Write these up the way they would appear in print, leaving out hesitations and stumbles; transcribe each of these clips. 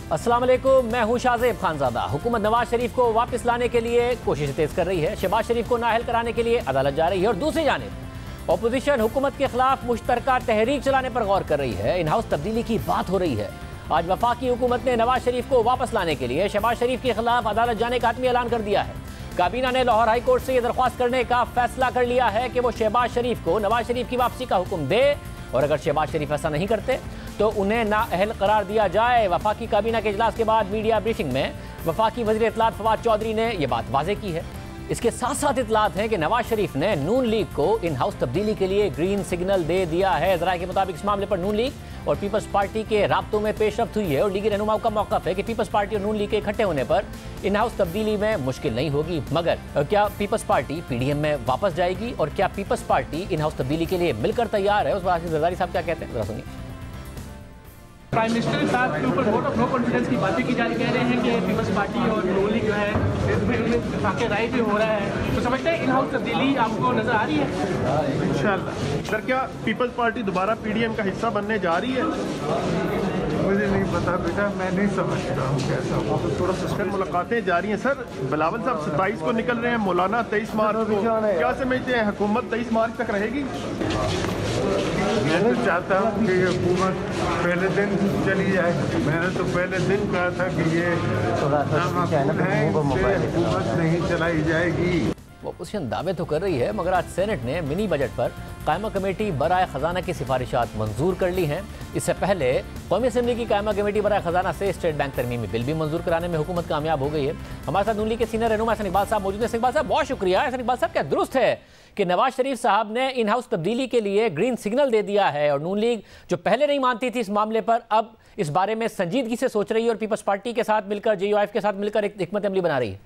अस्सलाम वालेकुम, मैं हूं शाहजेब खानजादा। हुकूमत नवाज शरीफ को वापस लाने के लिए कोशिश तेज कर रही है। शहबाज शरीफ को नाअहल कराने के लिए अदालत जा रही है और दूसरी जानिब अपोजिशन हुकूमत के खिलाफ मुश्तरका तहरीक चलाने पर गौर कर रही है। इन हाउस तब्दीली की बात हो रही है। आज वफाकी हुकूमत ने नवाज शरीफ को वापस लाने के लिए शहबाज शरीफ के खिलाफ अदालत जाने का हतमी ऐलान कर दिया है। काबीना ने लाहौर हाई कोर्ट से यह दरख्वास्त करने का फैसला कर लिया है कि वो शहबाज शरीफ को नवाज शरीफ की वापसी का हुक्म दे और अगर शहबाज शरीफ ऐसा नहीं करते तो उन्हें नाअहल करार दिया जाए। वफाकी काबीना के इजलास के बाद मीडिया ब्रीफिंग में वफाकी वज़ीर इत्तलात फवाद चौधरी ने यह बात वाज़ेह की है। इसके साथ साथ इत्तलात हैं कि नवाज शरीफ ने नून लीग को इन हाउस तब्दीली के लिए ग्रीन सिग्नल दे दिया है। ज़राए के मुताबिक इस मामले पर नून लीग और पीपल्स पार्टी के राब्तों में पेशरफ्त हुई है और लीगी रहनुमाओं का मौक़िफ़ है कि पीपल्स पार्टी और नून लीग के इकट्ठे होने पर इन हाउस तब्दीली में मुश्किल नहीं होगी। मगर क्या पीपल्स पार्टी PDM में वापस जाएगी और क्या पीपल्स पार्टी इन हाउस तब्दीली के लिए मिलकर तैयार है? उस पर आसिफ जरदारी साहब क्या कहते हैं, जरा सुनिए। प्राइम मिनिस्टर साहब के ऊपर वोट ऑफ नो कॉन्फिडेंस की बातें की जा रही, कह रहे हैं कि पीपल्स पार्टी और नून लीग जो है इसमें फाके राय भी हो रहा है, तो समझते हैं इन हाउस तब्दीली आपको नजर आ रही है? इंशाल्लाह। सर, क्या पीपल्स पार्टी दोबारा PDM का हिस्सा बनने जा रही है? मुझे नहीं पता बेटा, मैं नहीं समझता हूँ कैसा हो। तो थोड़ा सर मुलाकातें जारी हैं। सर, बिलावल साहब 27 को निकल रहे हैं, मौलाना 23 मार्च को। क्या समझते हैं, हुकूमत 23 मार्च तक रहेगी? मैं तो चाहता हूँ कि हुकूमत पहले दिन चली जाए। मैंने तो पहले दिन कहा था कि ये हुकूमत नहीं चलाई जाएगी। अपोजिशन दावे तो कर रही है मगर आज सेनेट ने मिनी बजट पर कायमा कमेटी बराए खजाना की सिफारिशात मंजूर कर ली हैं। इससे पहले कौमी असम्बली की कायमा कमेटी बराए खजाना से स्टेट बैंक तरमीमी बिल भी मंजूर कराने में हुकूमत कामयाब हो गई है। हमारे साथ नून लीग के सीनियर रहनुमा एहसन इकबाल साहब मौजूद हैं। इकबाल साहब, बहुत शुक्रिया। एहसन इकबाल साहब, क्या दुरुस्त है कि नवाज शरीफ साहब ने इन हाउस तब्दीली के लिए ग्रीन सिग्नल दे दिया है और नून लीग जो पहले नहीं मानती थी इस मामले पर अब इस बारे में संजीदगी से सोच रही है और पीपल्स पार्टी के साथ मिलकर JUIF के साथ मिलकर एक हिकमत अमली बना रही है?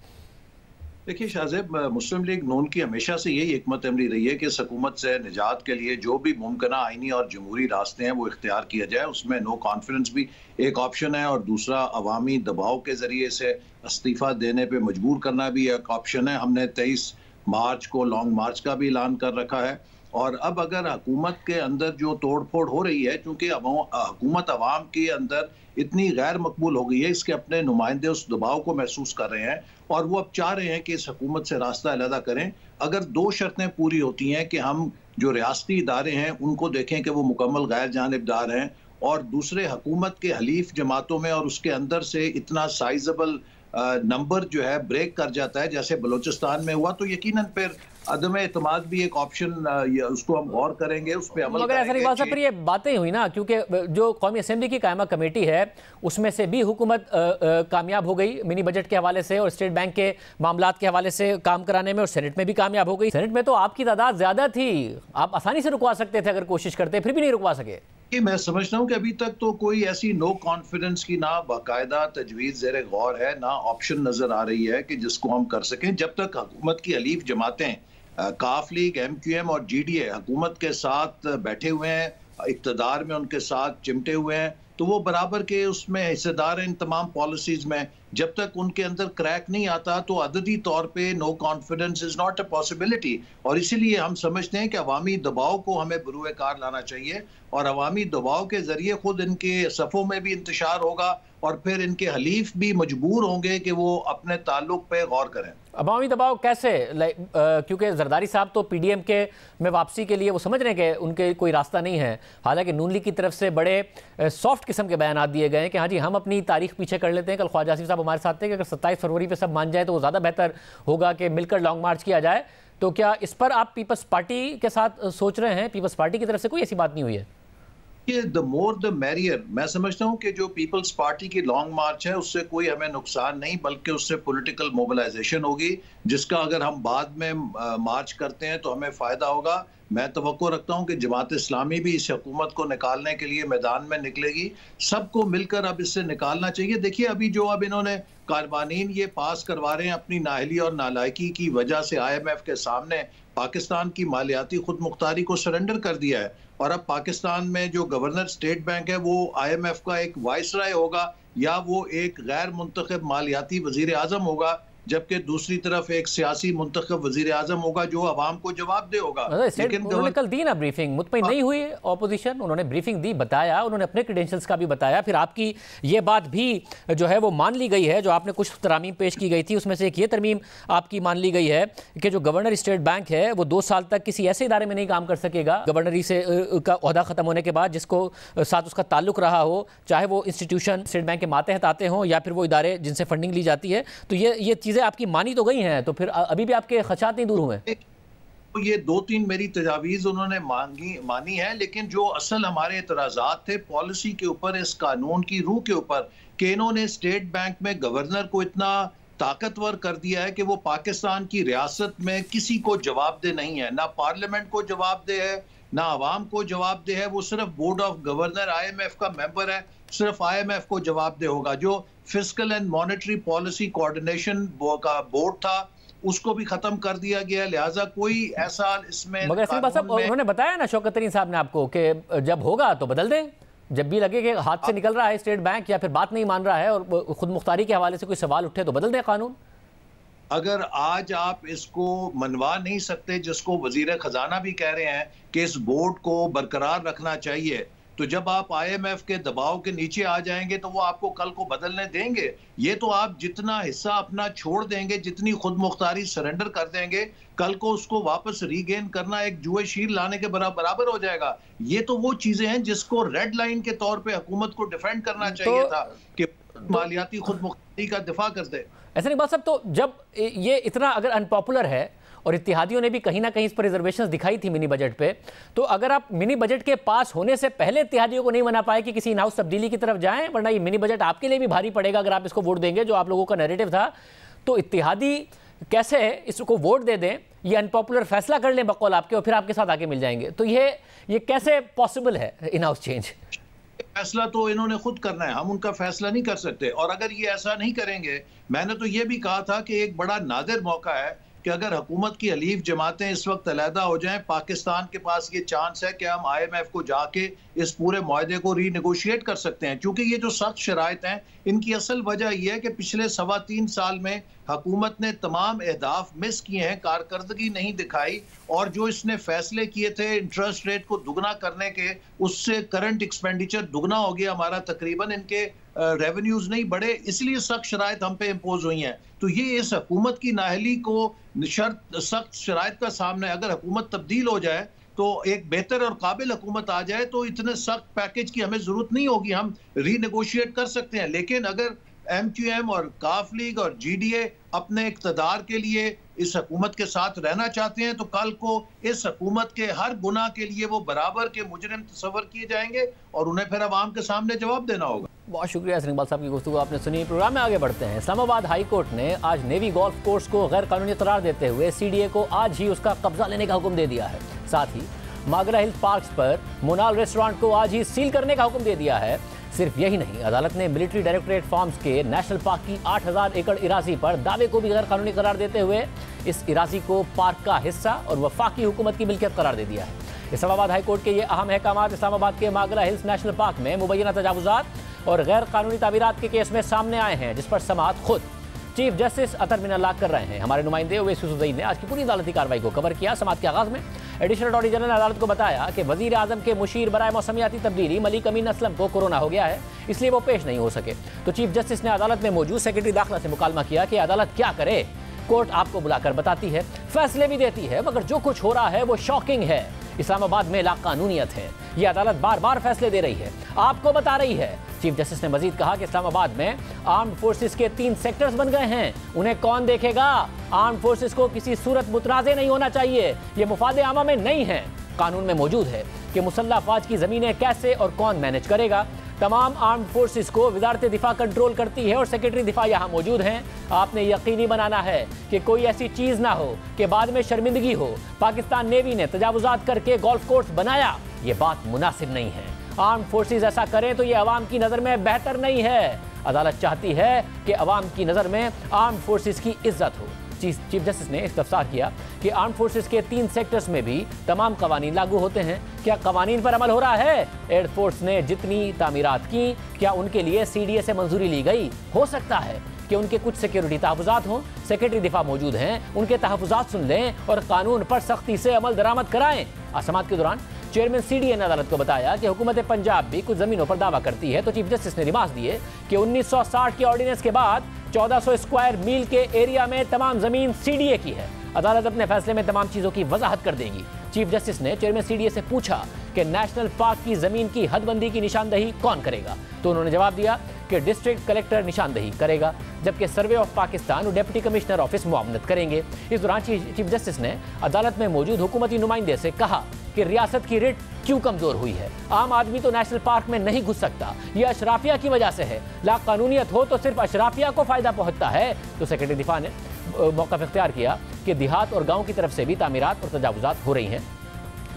देखिए शाहजेब, मुस्लिम लीग नून की हमेशा से यही हिकमत अमली रही है कि इस हुकूमत से निजात के लिए जो भी मुमकिन आइनी और जमहूरी रास्ते हैं वो इख्तियार किया जाए। उसमें नो कॉन्फिडेंस भी एक ऑप्शन है और दूसरा अवामी दबाव के ज़रिए से इस्तीफ़ा देने पे मजबूर करना भी एक ऑप्शन है। हमने 23 मार्च को लॉन्ग मार्च का भी ऐलान कर रखा है और अब अगर हुकूमत के अंदर जो तोड़ फोड़ हो रही है, चूँकि हुकूमत अवाम के अंदर इतनी गैर मकबूल हो गई है, इसके अपने नुमाइंदे उस दबाव को महसूस कर रहे हैं और वो अब चाह रहे हैं कि इस हुकूमत से रास्ता अलहदा करें। अगर दो शर्तें पूरी होती हैं कि हम जो रियासती इदारे हैं उनको देखें कि वो मुकम्मल गैर जानिबदार हैं और दूसरे हुकूमत के हलीफ जमातों में और उसके अंदर से इतना साइजेबल नंबर जो है ब्रेक कर जाता है जैसे बलूचिस्तान में हुआ, तो यकीनन फिर अदम एतमाद भी एक ऑप्शन, उसको हम गौर करेंगे, उस पर अमल करेंगे। मगर ऐसा पर ये बातें हुई ना, क्योंकि जो कौमी असेंबली की कायमा कमेटी है उसमें से भी हुकूमत कामयाब हो गई मिनी बजट के हवाले से और स्टेट बैंक के मामलात के हवाले से काम कराने में और सेनेट में भी कामयाब हो गई। सेनेट में तो आपकी तादाद ज़्यादा थी, आप आसानी से रुकवा सकते थे अगर कोशिश करते, फिर भी नहीं रुकवा सके। मैं समझता हूँ कि अभी तक तो कोई ऐसी नो कॉन्फिडेंस की ना बाकायदा तजवीज़ ज़ेरे गौर है, ना ऑप्शन नज़र आ रही है कि जिसको हम कर सकें। जब तक हुकूमत की हलीफ जमातें काफ लीग, MQM और GDA हुकूमत के साथ बैठे हुए हैं, इक़्तिदार में उनके साथ चिमटे हुए हैं, तो वो बराबर के उसमें हिस्सेदार हैं इन तमाम पॉलिसीज़ में। जब तक उनके अंदर क्रैक नहीं आता तो अददी तौर पे no confidence is not a possibility और इसीलिए हम समझते हैं कि अवामी दबाव को हमें बरूए कार लाना चाहिए और अवामी दबाव के ज़रिए खुद इनके सफ़ों में भी इंतशार होगा और फिर इनके हलीफ भी मजबूर होंगे कि वो अपने ताल्लुक पे गौर करें। अवामी दबाव कैसे? क्योंकि जरदारी साहब तो PDM के में वापसी के लिए वो समझ रहे हैं कि उनके कोई रास्ता नहीं है, हालांकि नून लीग की तरफ से बड़े सॉफ्ट किस्म के बयान दिए गए हैं कि हाँ जी हम अपनी तारीख पीछे कर लेते हैं। कल ख्वाजा आसिफ साहब हमारे साथ थे कि अगर 27 फरवरी पे सब मान जाए तो वो ज़्यादा बेहतर होगा कि मिलकर लॉन्ग मार्च किया जाए। तो क्या इस पर आप पीपल्स पार्टी के साथ सोच रहे हैं? पीपल्स पार्टी की तरफ से कोई ऐसी बात नहीं हुई है? The more the merrier. मैं समझता हूँ कि जो पीपल्स पार्टी की लॉन्ग मार्च है उससे कोई हमें नुकसान नहीं, बल्कि उससे पॉलिटिकल मोबिलाइजेशन होगी जिसका अगर हम बाद में मार्च करते हैं तो हमें फ़ायदा होगा। मैं तवक्को रखता हूँ कि जमात इस्लामी भी इस हुकूमत को निकालने के लिए मैदान में निकलेगी। सबको मिलकर अब इससे निकालना चाहिए। देखिए अभी जो अब इन्होंने कारवानीन ये पास करवा रहे हैं अपनी नाअहली और नालायकी की वजह से IMF के सामने पाकिस्तान की मालियाती खुद मुख्तारी को सरेंडर कर दिया है और अब पाकिस्तान में जो गवर्नर स्टेट बैंक है वो IMF का एक वाइसराय होगा या वो एक गैर मुंतखब मालियाती वजीर आजम होगा। जबकि दूसरी तरफ एक सियासी मुंतखब वजीर आजम होगा जो अवाम को जवाब दे होगा। लेकिन उन्होंने कल दी ना ब्रीफिंग, मुतमईन नहीं हुई ऑपोजिशन, उन्होंने ब्रीफिंग दी, बताया, उन्होंने अपने क्रेडेंशियल्स का भी बताया, फिर आपकी ये बात भी जो है वो मान ली गई है, जो आपने कुछ तरमीम पेश की गई थी उसमें से एक ये तरमीम आपकी मान ली गई है कि जो गवर्नर स्टेट बैंक है वो 2 साल तक किसी ऐसे इदारे में नहीं काम कर सकेगा गवर्नरी से का ओहदा खत्म होने के बाद जिसको साथ उसका ताल्लुक रहा हो, चाहे वो इंस्टीट्यूशन स्टेट बैंक के मातहत आते हों या फिर वो इदारे जिनसे फंडिंग ली जाती है। तो ये चीज़ें आपकी मानी तो गई हैं, तो फिर अभी भी आपके खदशात नहीं दूर हुए? तो ये 2-3 मेरी तजावीज़ उन्होंने मानी है, लेकिन जो असल हमारे एतराज़ात थे पॉलिसी के ऊपर, इस कानून की रूह के ऊपर, कि इन्होंने स्टेट बैंक में गवर्नर को इतना ताकतवर कर दिया है कि वो पाकिस्तान की रियासत में किसी को जवाबदेह नहीं है, ना पार्लियामेंट को जवाबदेह है, ना आवाम को जवाबदेह है। वो सिर्फ बोर्ड ऑफ गवर्नर IMF का मेंबर है, सिर्फ IMF को जवाबदेह होगा। जो fiscal and monetary policy coordination का बोर्ड था उसको भी खत्म कर दिया गया, लिहाजा कोई ऐसा इसमें मगर साहब उन्होंने बताया ना शौकत तरीन साहब ने आपको कि जब होगा तो बदल दें, जब भी लगे कि हाथ से निकल रहा है स्टेट बैंक या फिर बात नहीं मान रहा है और खुद मुख्तारी के हवाले से कोई सवाल उठे तो बदल दें कानून। अगर आज आप इसको मनवा नहीं सकते, जिसको वजीर खजाना भी कह रहे हैं कि इस बोर्ड को बरकरार रखना चाहिए, तो जब आप IMF के दबाव के नीचे आ जाएंगे तो वो आपको कल को बदलने देंगे? ये तो आप जितना हिस्सा अपना छोड़ देंगे, जितनी खुद मुख्तारी सरेंडर कर देंगे, कल को उसको वापस रीगेन करना एक जुए शीर लाने के बराबर हो जाएगा। ये तो वो चीजें हैं जिसको रेड लाइन के तौर पे हुकूमत को डिफेंड करना चाहिए था कि मालियाती खुद मुख्तारी का दिफा कर दे। ऐसा नहीं बात साहब, तो जब ये इतना अगर अनपॉपुलर है और इत्तेहादियों ने भी कहीं ना कहीं इस पर रिजर्वेशंस दिखाई थी मिनी बजट पे, तो अगर आप मिनी बजट के पास होने से पहले इत्तेहादियों को नहीं मना पाए कि किसी इन हाउस तब्दीली की तरफ जाएं, वरना ये मिनी बजट आपके लिए भी भारी पड़ेगा अगर आप इसको वोट देंगे, जो आप लोगों का नैरेटिव था, तो इत्तेहादी कैसे इसको वोट दे दें, ये अनपॉपुलर फैसला कर लें बकौल आपके और फिर आपके साथ आके मिल जाएंगे, तो ये कैसे पॉसिबल है इन हाउस चेंज? फैसला तो इन्होंने खुद करना है, हम उनका फैसला नहीं कर सकते। और अगर ये ऐसा नहीं करेंगे, मैंने तो ये भी कहा था कि एक बड़ा नादिर मौका है कि अगर हुकूमत की हलीफ जमातें इस वक्त अलहदा हो जाएं, पाकिस्तान के पास ये चांस है कि हम IMF को जाके इस पूरे मुआहदे को रीनेगोशिएट कर सकते हैं। क्योंकि ये जो सख्त शराइत हैं, इनकी असल वजह यह है कि पिछले 3.25 साल में हुकूमत ने तमाम अहदाफ मिस किए हैं, कारकर्दगी नहीं दिखाई, और जो इसने फैसले किए थे इंटरेस्ट रेट को दुगना करने के, उससे करंट एक्सपेंडिचर दुगना हो गया हमारा, तकरीबन इनके रेवेन्यूज नहीं बढ़े, इसलिए सख्त शराइत हम पे इम्पोज हुई हैं। तो ये इस हुकूमत की नाअहली को सख्त शराइत का सामना है। अगर हुकूमत तब्दील हो जाए तो एक बेहतर और काबिल हुकूमत आ जाए तो इतने सख्त पैकेज की हमें जरूरत नहीं होगी, हम रीनेगोशिएट कर सकते हैं। लेकिन अगर MQM और काफ लीग और GDA अपने इक़्तिदार के लिए इस हुकूमत के साथ रहना चाहते हैं, तो कल को इस हुकूमत के हर गुनाह के लिए वो बराबर के मुजरिम तस्वर किए जाएंगे और उन्हें फिर अवाम के सामने जवाब देना होगा। बहुत शुक्रिया हसन इकबाल साहब की गुफ्तगू आपने सुनी। प्रोग्राम में आगे बढ़ते हैं। इस्लामाबाद हाई कोर्ट ने आज नेवी गोल्फ कोर्स को गैर कानूनी करार देते हुए CDA को आज ही उसका कब्जा लेने का हुक्म दे दिया है। साथ ही मागरा हिल्स पार्क्स पर मोनाल रेस्टोरेंट को आज ही सील करने का हुक्म दे दिया है। सिर्फ यही नहीं, अदालत ने मिलिट्री डायरेक्टरेट फार्म्स के नेशनल पार्क की 8000 एकड़ इराजी पर दावे को भी गैर कानूनी करार देते हुए इस इराजी को पार्क का हिस्सा और वफाकी हुकूमत की मिल्कियत करार दे दिया है। इस्लामाबाद हाई कोर्ट के ये अहम अहकामात इस्लामाबाद के मागरा हिल्स नेशनल पार्क में मुबैना तजावुजात और गैर कानूनी तामीरात के केस में सामने आए हैं, जिस पर समाअत खुद चीफ जस्टिस अतर मिनल्लाह कर रहे हैं। हमारे नुमाइंदे ओवैस यूसुफ ने आज की पूरी अदालती कार्रवाई को कवर किया। समाअत के आगाज में एडिशनल अटॉर्नी जनरल ने अदालत को बताया कि वजीर आजम के मुशीर बराए मौसमियाती तब्दीली मलिक अमीन असलम को कोरोना हो गया है, इसलिए वो पेश नहीं हो सके। तो चीफ जस्टिस ने अदालत में मौजूद सेक्रेटरी दाखिला से मुकालमा किया कि अदालत क्या करे। कोर्ट आपको बुलाकर बताती है, फैसले भी देती है, मगर जो कुछ हो रहा है वो शॉकिंग है। इस्लामाबाद में लाकानूनियत है, ये अदालत बार बार फैसले दे रही है, आपको बता रही है। चीफ जस्टिस ने मजीद कहा कि इस्लामाबाद में आर्म्ड फोर्सेस के 3 सेक्टर्स बन गए हैं, उन्हें कौन देखेगा। आर्म्ड फोर्सेस को किसी सूरत मुतनाज़े नहीं होना चाहिए, ये मुफादे आमा में नहीं है। कानून में मौजूद है कि मुसल्लह अफवाज की ज़मीनें कैसे और कौन मैनेज करेगा। तमाम आर्म्ड फोर्सेस को वजारत दिफा कंट्रोल करती है और सेक्रेटरी दिफा यहाँ मौजूद हैं। आपने यकीनी बनाना है कि कोई ऐसी चीज़ ना हो कि बाद में शर्मिंदगी हो। पाकिस्तान नेवी ने तजावुजात करके गोल्फ कोर्स बनाया, ये बात मुनासिब नहीं है। आर्म्ड फोर्सेस ऐसा करें तो ये अवाम की नज़र में बेहतर नहीं है। अदालत चाहती है कि अवाम की नज़र में आर्म्ड फोर्सेस की इज्जत हो। चीफ जस्टिस ने इस्तफसार किया कि आर्म्ड फोर्सेस के 3 सेक्टर्स में भी तमाम कवानीन लागू होते हैं। क्या कवानीन पर अमल हो रहा है? एयरफोर्स ने जितनी तामीरात की, क्या उनके लिए CDA से मंजूरी ली गई? हो सकता है कि उनके कुछ सिक्योरिटी तहफ़्फ़ुज़ात हों। सेक्रेटरी दिफा मौजूद हैं, उनके तहफ़्फ़ुज़ात सुन लें और कानून पर सख्ती से अमल दरामद कराएं। समाअत के दौरान चेयरमैन सीडीए ने अदालत को बताया कि हुकूमत पंजाब भी कुछ जमीनों पर दावा करती है, तो चीफ जस्टिस ने रिमार्क्स दिए कि 1960 के ऑर्डिनेंस के बाद 1400 स्क्वायर मील के एरिया में तमाम जमीन सीडीए की है। अदालत अपने फैसले में तमाम चीजों की वजाहत कर देगी। चीफ जस्टिस ने चेयरमैन सीडीए से पूछा कि नेशनल पार्क की जमीन की हदबंदी की निशानदही कौन करेगा, तो उन्होंने जवाब दिया कि डिस्ट्रिक्ट कलेक्टर निशानदही करेगा, जबकि सर्वे ऑफ पाकिस्तान और डिप्टी कमिश्नर ऑफिस मुआवनत करेंगे। इस दौरान चीफ जस्टिस ने अदालत में मौजूद हुकूमती नुमाइंदे से कहा कि रियासत की रिट क्यों कमजोर हुई है। आम आदमी तो नेशनल पार्क में नहीं घुस सकता, यह अशराफिया की वजह से है। लाकानूनियत हो तो सिर्फ अशराफिया को फायदा पहुंचता है। तो सेक्रेटरी दिफा ने मौक़िफ़ इख्तियार किया कि देहात और गाँव की तरफ से भी तामीरात और तजावुज़ात हो रही हैं।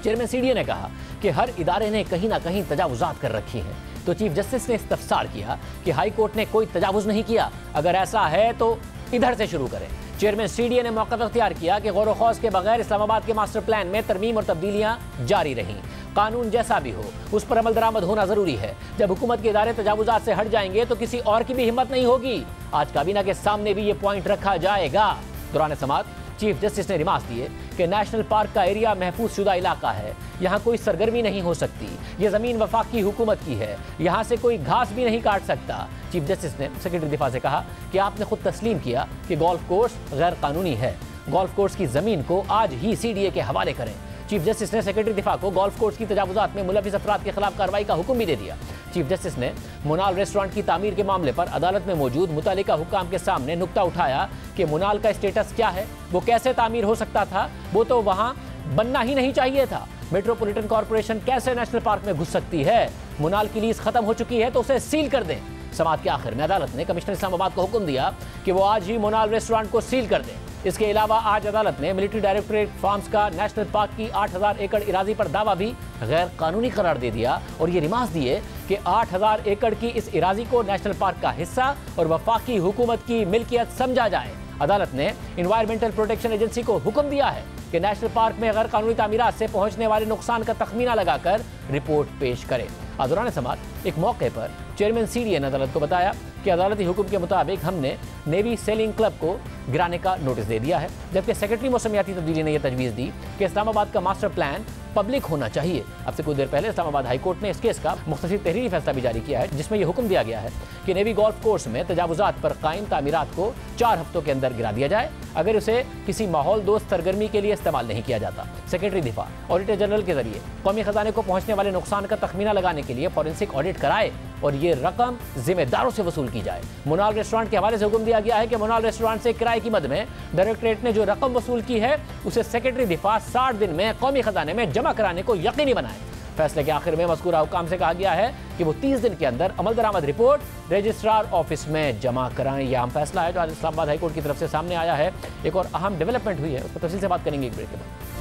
चेयरमैन सीडीए ने कहा कि हर इदारे ने कहीं ना कहीं तजावुज़ात कर रखी हैं। तो चीफ जस्टिस ने इस्तफसार किया कि हाई कोर्ट ने कोई तजावुज़ नहीं किया, अगर ऐसा है तो इधर से शुरू करें। चेयरमैन सीडीए ने मौक़िफ़ इख्तियार किया कि गौर खौज के बगैर इस्लामाबाद के मास्टर प्लान में तरमीम और तब्दीलियाँ जारी रहीं। कानून जैसा भी हो उस पर अमल दरामद होना जरूरी है। जब हुकूमत के इदारे तजावुज़ात से हट जाएंगे तो किसी और की भी हिम्मत नहीं होगी। आज काबीना के सामने भी ये पॉइंट रखा जाएगा। दौरान समाअत चीफ जस्टिस ने रिमार्क्स दिए कि नेशनल पार्क का एरिया महफूज शुदा इलाका है, यहाँ कोई सरगर्मी नहीं हो सकती। ये ज़मीन वफाकी हुकूमत की है, यहाँ से कोई घास भी नहीं काट सकता। चीफ जस्टिस ने सेक्रेटरी दिफा से कहा कि आपने खुद तस्लीम किया कि गोल्फ कोर्स गैर कानूनी है, गोल्फ कोर्स की ज़मीन को आज ही सीडीए के हवाले करें। चीफ जस्टिस ने सेक्रेटरी दिफा को गोल्फ कोर्स की तजावुज़ात में मुलविस अफराद के खिलाफ कार्रवाई का हुक्म भी दे दिया। चीफ जस्टिस ने मुनाल रेस्टोरेंट की तामीर के मामले पर अदालत में मौजूद मुतालिका हुक्काम के सामने नुक्ता उठाया कि मुनाल का स्टेटस क्या है, वो कैसे तामीर हो सकता था, वो तो वहाँ बनना ही नहीं चाहिए था। मेट्रोपॉलिटन कॉरपोरेशन कैसे नेशनल पार्क में घुस सकती है? मुनाल की लीज खत्म हो चुकी है तो उसे सील कर दें। समाअत के आखिर में अदालत ने कमिश्नर इस्लामाबाद को हुक्म दिया कि वो आज ही मुनाल रेस्टोरेंट को सील कर दें। इसके अलावा आज अदालत ने मिलिट्री डायरेक्टरेट फार्म्स का नेशनल पार्क की 8000 एकड़ इरादी पर दावा भी गैर कानूनी करार दे दिया और ये रिमार्क्स दिए कि 8000 एकड़ की इस इरादी को नेशनल पार्क का हिस्सा और वफाकी हुकूमत की मिल्कियत समझा जाए। अदालत ने एनवायरमेंटल प्रोटेक्शन एजेंसी को हुक्म दिया है कि नेशनल पार्क में गैर कानूनी तामीरात से पहुंचने वाले नुकसान का तखमीना लगाकर रिपोर्ट पेश करे। दौरान समाअत एक मौके पर चेयरमैन सीडीए ने अदालत को बताया कि अदालती हुक्म के मुताबिक हमने नेवी सेलिंग क्लब को गिराने का नोटिस दे दिया है, जबकि सेक्रेटरी मौसमियाती तब्दीली ने यह तजवीज़ दी कि इस्लामाबाद का मास्टर प्लान पब्लिक होना चाहिए। अब से कुछ देर पहले इस्लामाबाद हाई कोर्ट ने इस केस का मुख्तसर तहरीरी फैसला भी जारी किया है, जिसमें यह हुक्म दिया गया है कि नेवी गोल्फ कोर्स में तजावुज़ात पर कायम तामीरात को 4 हफ्तों के अंदर गिरा दिया जाए अगर उसे किसी माहौल दोस्त सरगर्मी के लिए इस्तेमाल नहीं किया जाता। सेक्रेटरी दिफा ऑडिटर जनरल के जरिए कौमी खजाने को पहुंचने वाले नुकसान का तखमीना लगाने के लिए फॉरेंसिक ऑडिट कराए और ये रकम जिम्मेदारों से वसूल की जाए। मुनाल रेस्टोरेंट के हवाले से हुक्म दिया गया है कि मुनाल रेस्टोरेंट से किराए की मद में डायरेक्टरेट ने जो रकम वसूल की है उसे सेक्रेटरी दिफा 60 दिन में कौमी खजाने में जमा कराने को यकीनी बनाए। फैसले के आखिर में मज़कूरा हुक्काम से कहा गया है कि वो 30 दिन के अंदर अमल दरामद रिपोर्ट रजिस्ट्रार ऑफिस में जमा कराएं। यह अहम फैसला है जो आज इस्लामाबाद हाई कोर्ट की तरफ से सामने आया है। एक और अहम डेवलपमेंट हुई है, उस पर तफसील से बात करेंगे एक ब्रेक के बाद।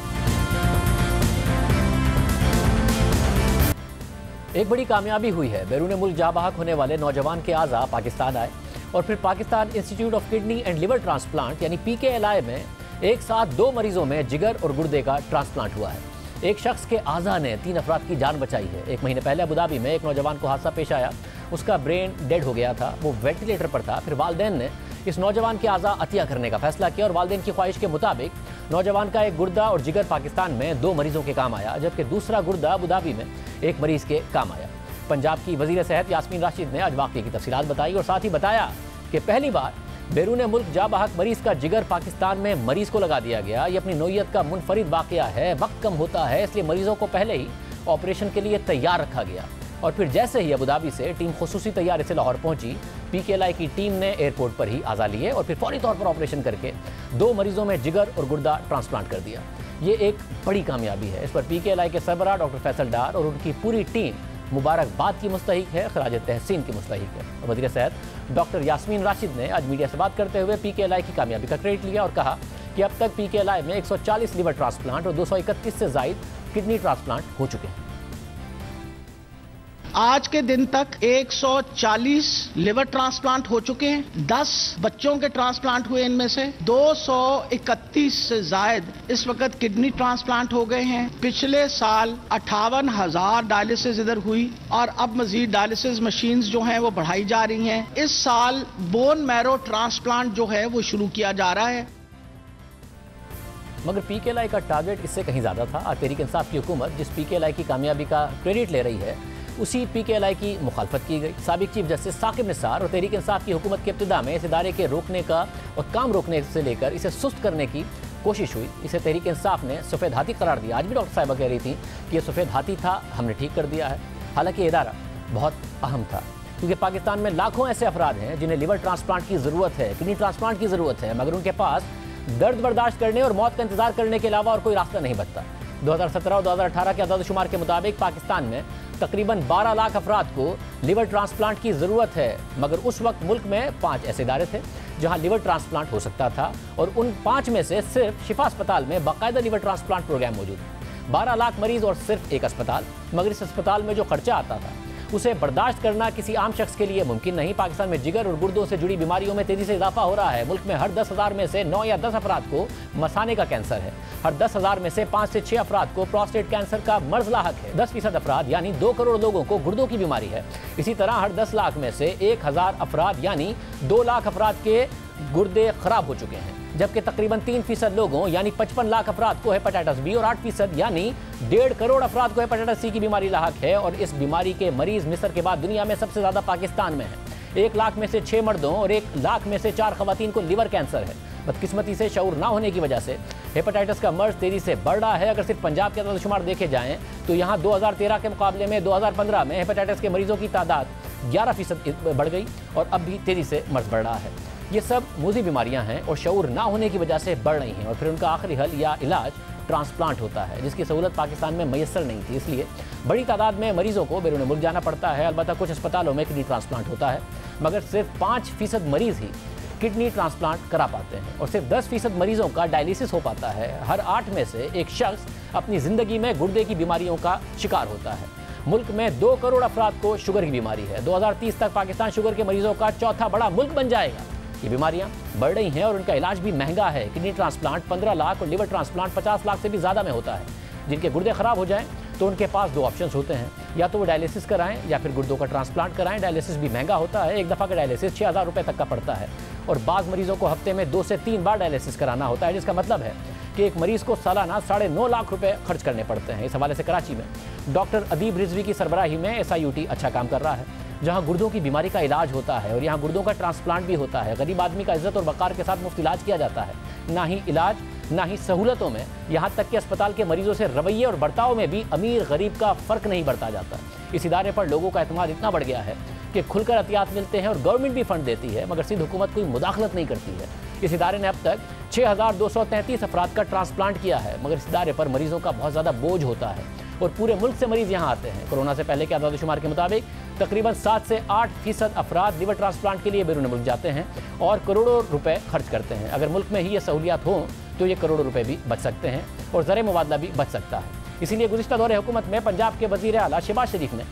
एक बड़ी कामयाबी हुई है, बैरून मुल्क जा बहक होने वाले नौजवान के आज़ा पाकिस्तान आए और फिर Pakistan institute of kidney and liver transplant यानी PKLI में एक साथ 2 मरीजों में जिगर और गुर्दे का ट्रांसप्लांट हुआ है। एक शख्स के आज़ा ने 3 अफराद की जान बचाई है। 1 महीने पहले अबू धाबी में एक नौजवान को हादसा पेश आया, उसका ब्रेन डेड हो गया था, वो वेंटिलेटर पर था। फिर वालिदैन ने इस नौजवान के आज़ा अतिया करने का फैसला किया और वालिदैन की ख्वाहिश के मुताबिक नौजवान का एक गुर्दा और जिगर पाकिस्तान में 2 मरीजों के काम आया, जबकि दूसरा गुर्दा अबू धाबी में एक मरीज के काम आया। पंजाब की वज़ीर सेहत यास्मीन राशिद ने आज वाक़े की तफसीलात बताई और साथ ही बताया कि पहली बार बैरून मुल्क जा बहक मरीज का जिगर पाकिस्तान में मरीज को लगा दिया गया। ये अपनी नौइयत का मुनफरिद वाक़या है। वक्त कम होता है, इसलिए मरीजों को पहले ही ऑपरेशन के लिए तैयार रखा गया और फिर जैसे ही अबू धाबी से टीम खुसूसी तैयारी से लाहौर पहुंची, PKLI की टीम ने एयरपोर्ट पर ही आज़ा लिए और फिर फौरी तौर पर ऑपरेशन करके 2 मरीजों में जिगर और गुर्दा ट्रांसप्लांट कर दिया। ये एक बड़ी कामयाबी है। इस पर PKLI के सरबराह डॉक्टर फैसल डार और उनकी पूरी टीम मुबारकबाद की मुस्तहिक है, खराज तहसीन की मुस्तहिक है। वज़ीर सेहत डॉक्टर यास्मीन राशिद ने आज मीडिया से बात करते हुए PKLI की कामयाबी का क्रेडिट लिया और कहा कि अब तक PKLI में 140 लिवर ट्रांसप्लांट और 231 से ज़ायद किडनी ट्रांसप्लांट हो चुके हैं। आज के दिन तक 140 लिवर ट्रांसप्लांट हो चुके हैं, 10 बच्चों के ट्रांसप्लांट हुए, इनमें से 231 से जायद इस वक्त किडनी ट्रांसप्लांट हो गए हैं। पिछले साल 58,000 डायलिसिस इधर हुई और अब मजीद डायलिसिस मशीन्स जो हैं वो बढ़ाई जा रही हैं। इस साल बोन मैरो ट्रांसप्लांट जो है वो शुरू किया जा रहा है। मगर पीकेएलआई का टारगेट इससे कहीं ज़्यादा था और तहरीक इंसाफ की हुकूमत जिस पीकेएलआई की कामयाबी का क्रेडिट ले रही है उसी पीकेएलआई की मुखालफत की गई। साबिक चीफ जस्टिस साकिब निसार और तहरीक इंसाफ की हुकूमत के इब्तिदा में इस इदारे के रोकने का और काम रोकने से लेकर इसे सुस्त करने की कोशिश हुई। इसे तहरीक इंसाफ ने सफ़ेद हाथी करार दिया। आज भी डॉक्टर साहिबा कह रही थी कि ये सफ़ेद हाथी था, हमने ठीक कर दिया है। हालांकि ये इदारा बहुत अहम था क्योंकि पाकिस्तान में लाखों ऐसे अफराद हैं जिन्हें लिवर ट्रांसप्लांट की ज़रूरत है, किडनी ट्रांसप्लांट की ज़रूरत है, मगर उनके पास दर्द बर्दाश्त करने और मौत का इंतजार करने के अलावा और कोई रास्ता नहीं बचता। 2017 और 2018 के अदाद-ओ-शुमार के मुताबिक पाकिस्तान में तकरीबन 12 लाख अफराद को लिवर ट्रांसप्लांट की ज़रूरत है, मगर उस वक्त मुल्क में 5 ऐसे इदारे थे जहां लिवर ट्रांसप्लांट हो सकता था और उन 5 में से सिर्फ शिफा अस्पताल में बाकायदा लिवर ट्रांसप्लांट प्रोग्राम मौजूद है। 12 लाख मरीज और सिर्फ एक अस्पताल, मगर इस अस्पताल में जो खर्चा आता था उसे बर्दाश्त करना किसी आम शख्स के लिए मुमकिन नहीं। पाकिस्तान में जिगर और गुर्दों से जुड़ी बीमारियों में तेजी से इजाफा हो रहा है। मुल्क में हर 10,000 में से 9 या 10 अफराद को मसाने का कैंसर है। हर 10,000 में से 5 से 6 अफराद को प्रोस्टेट कैंसर का मर्ज लाहक है। 10% अफराद यानी 2 करोड़ लोगों को गुर्दों की बीमारी है। इसी तरह हर 10 लाख में से 1,000 अफराद यानी 2 लाख अफराद के गुर्दे खराब हो चुके हैं, जबकि तकरीबन 3% लोगों यानी 55 लाख अफराद को हेपेटाइटिस बी और 8% यानी 1.5 करोड़ अफराद को हेपेटाइटिस सी की बीमारी लाहक है। और इस बीमारी के मरीज मिस्र के बाद दुनिया में सबसे ज़्यादा पाकिस्तान में है। 1 लाख में से 6 मर्दों और 1 लाख में से 4 खवातीन को लिवर कैंसर है। बदकिस्मती से शऊर ना होने की वजह से हेपेटाइटिस का मर्ज तेजी से बढ़ रहा है। अगर सिर्फ पंजाब के अदाद-ओ-शुमार देखे जाएँ तो यहाँ 2013 के मुकाबले में 2015 में हेपेटाइटिस के मरीजों की तादाद 11% बढ़ गई और अब भी तेजी से मर्ज बढ़ रहा है। ये सब मूजी बीमारियां हैं और शऊर ना होने की वजह से बढ़ रही हैं और फिर उनका आखिरी हल या इलाज ट्रांसप्लांट होता है, जिसकी सहूलत पाकिस्तान में मैसर नहीं थी। इसलिए बड़ी तादाद में मरीजों को बैरून मुल्क जाना पड़ता है। अलबत्ता कुछ अस्पतालों में किडनी ट्रांसप्लांट होता है, मगर सिर्फ 5% मरीज ही किडनी ट्रांसप्लांट करा पाते हैं और सिर्फ 10% मरीजों का डायलिसिस हो पाता है। हर 8 में से एक शख्स अपनी ज़िंदगी में गुर्दे की बीमारियों का शिकार होता है। मुल्क में 2 करोड़ अफराद को शुगर की बीमारी है। 2030 तक पाकिस्तान शुगर के मरीजों का चौथा बड़ा मुल्क बन जाएगा। ये बीमारियां बढ़ रही हैं और उनका इलाज भी महंगा है। किडनी ट्रांसप्लांट 15 लाख और लिवर ट्रांसप्लांट 50 लाख से भी ज़्यादा में होता है। जिनके गुर्दे ख़राब हो जाएं तो उनके पास 2 ऑप्शंस होते हैं, या तो वो डायलिसिस कराएं या फिर गुर्दों का ट्रांसप्लांट कराएं। डायलिसिस भी महंगा होता है। एक दफ़ा का डायलिसिस 6,000 रुपये तक का पड़ता है और बाज़ मरीजों को हफ्ते में 2 से 3 बार डायलिसिस कराना होता है, जिसका मतलब है कि एक मरीज़ को सालाना 9.5 लाख रुपये खर्च करने पड़ते हैं। इस हवाले से कराची में डॉक्टर अदीब रिजवी की सरबराही में SIUT अच्छा काम कर रहा है, जहां गुर्दों की बीमारी का इलाज होता है और यहाँ गुर्दों का ट्रांसप्लांट भी होता है। गरीब आदमी का इज्जत और वक़ार के साथ मुफ्त इलाज किया जाता है। ना ही इलाज ना ही सहूलतों में, यहाँ तक कि अस्पताल के मरीजों से रवैये और बर्ताव में भी अमीर गरीब का फ़र्क नहीं बरता जाता। इस इदारे पर लोगों का एतमाद इतना बढ़ गया है कि खुलकर एहतियात मिलते हैं और गवर्नमेंट भी फ़ंड देती है, मगर सिंध हुकूमत कोई मुदाखलत नहीं करती है। इस इदारे ने अब तक 6,233 अफराद का ट्रांसप्लांट किया है, मगर इस इदारे पर मरीजों का बहुत ज़्यादा बोझ होता है और पूरे मुल्क से मरीज यहाँ आते हैं। कोरोना से पहले के अदाद-ओ-शुमार के मुताबिक तकरीबन 7 से 8% अफराद लिवर ट्रांसप्लांट के लिए बैरून मुल्क जाते हैं और करोड़ों रुपए खर्च करते हैं। अगर मुल्क में ही ये सहूलियात हों तो ये करोड़ों रुपए भी बच सकते हैं और ज़र मुबादला भी बच सकता है। इसीलिए गुज़िश्ता दौरे हुकूमत में पंजाब के वज़ीर आला शहबाज शरीफ ने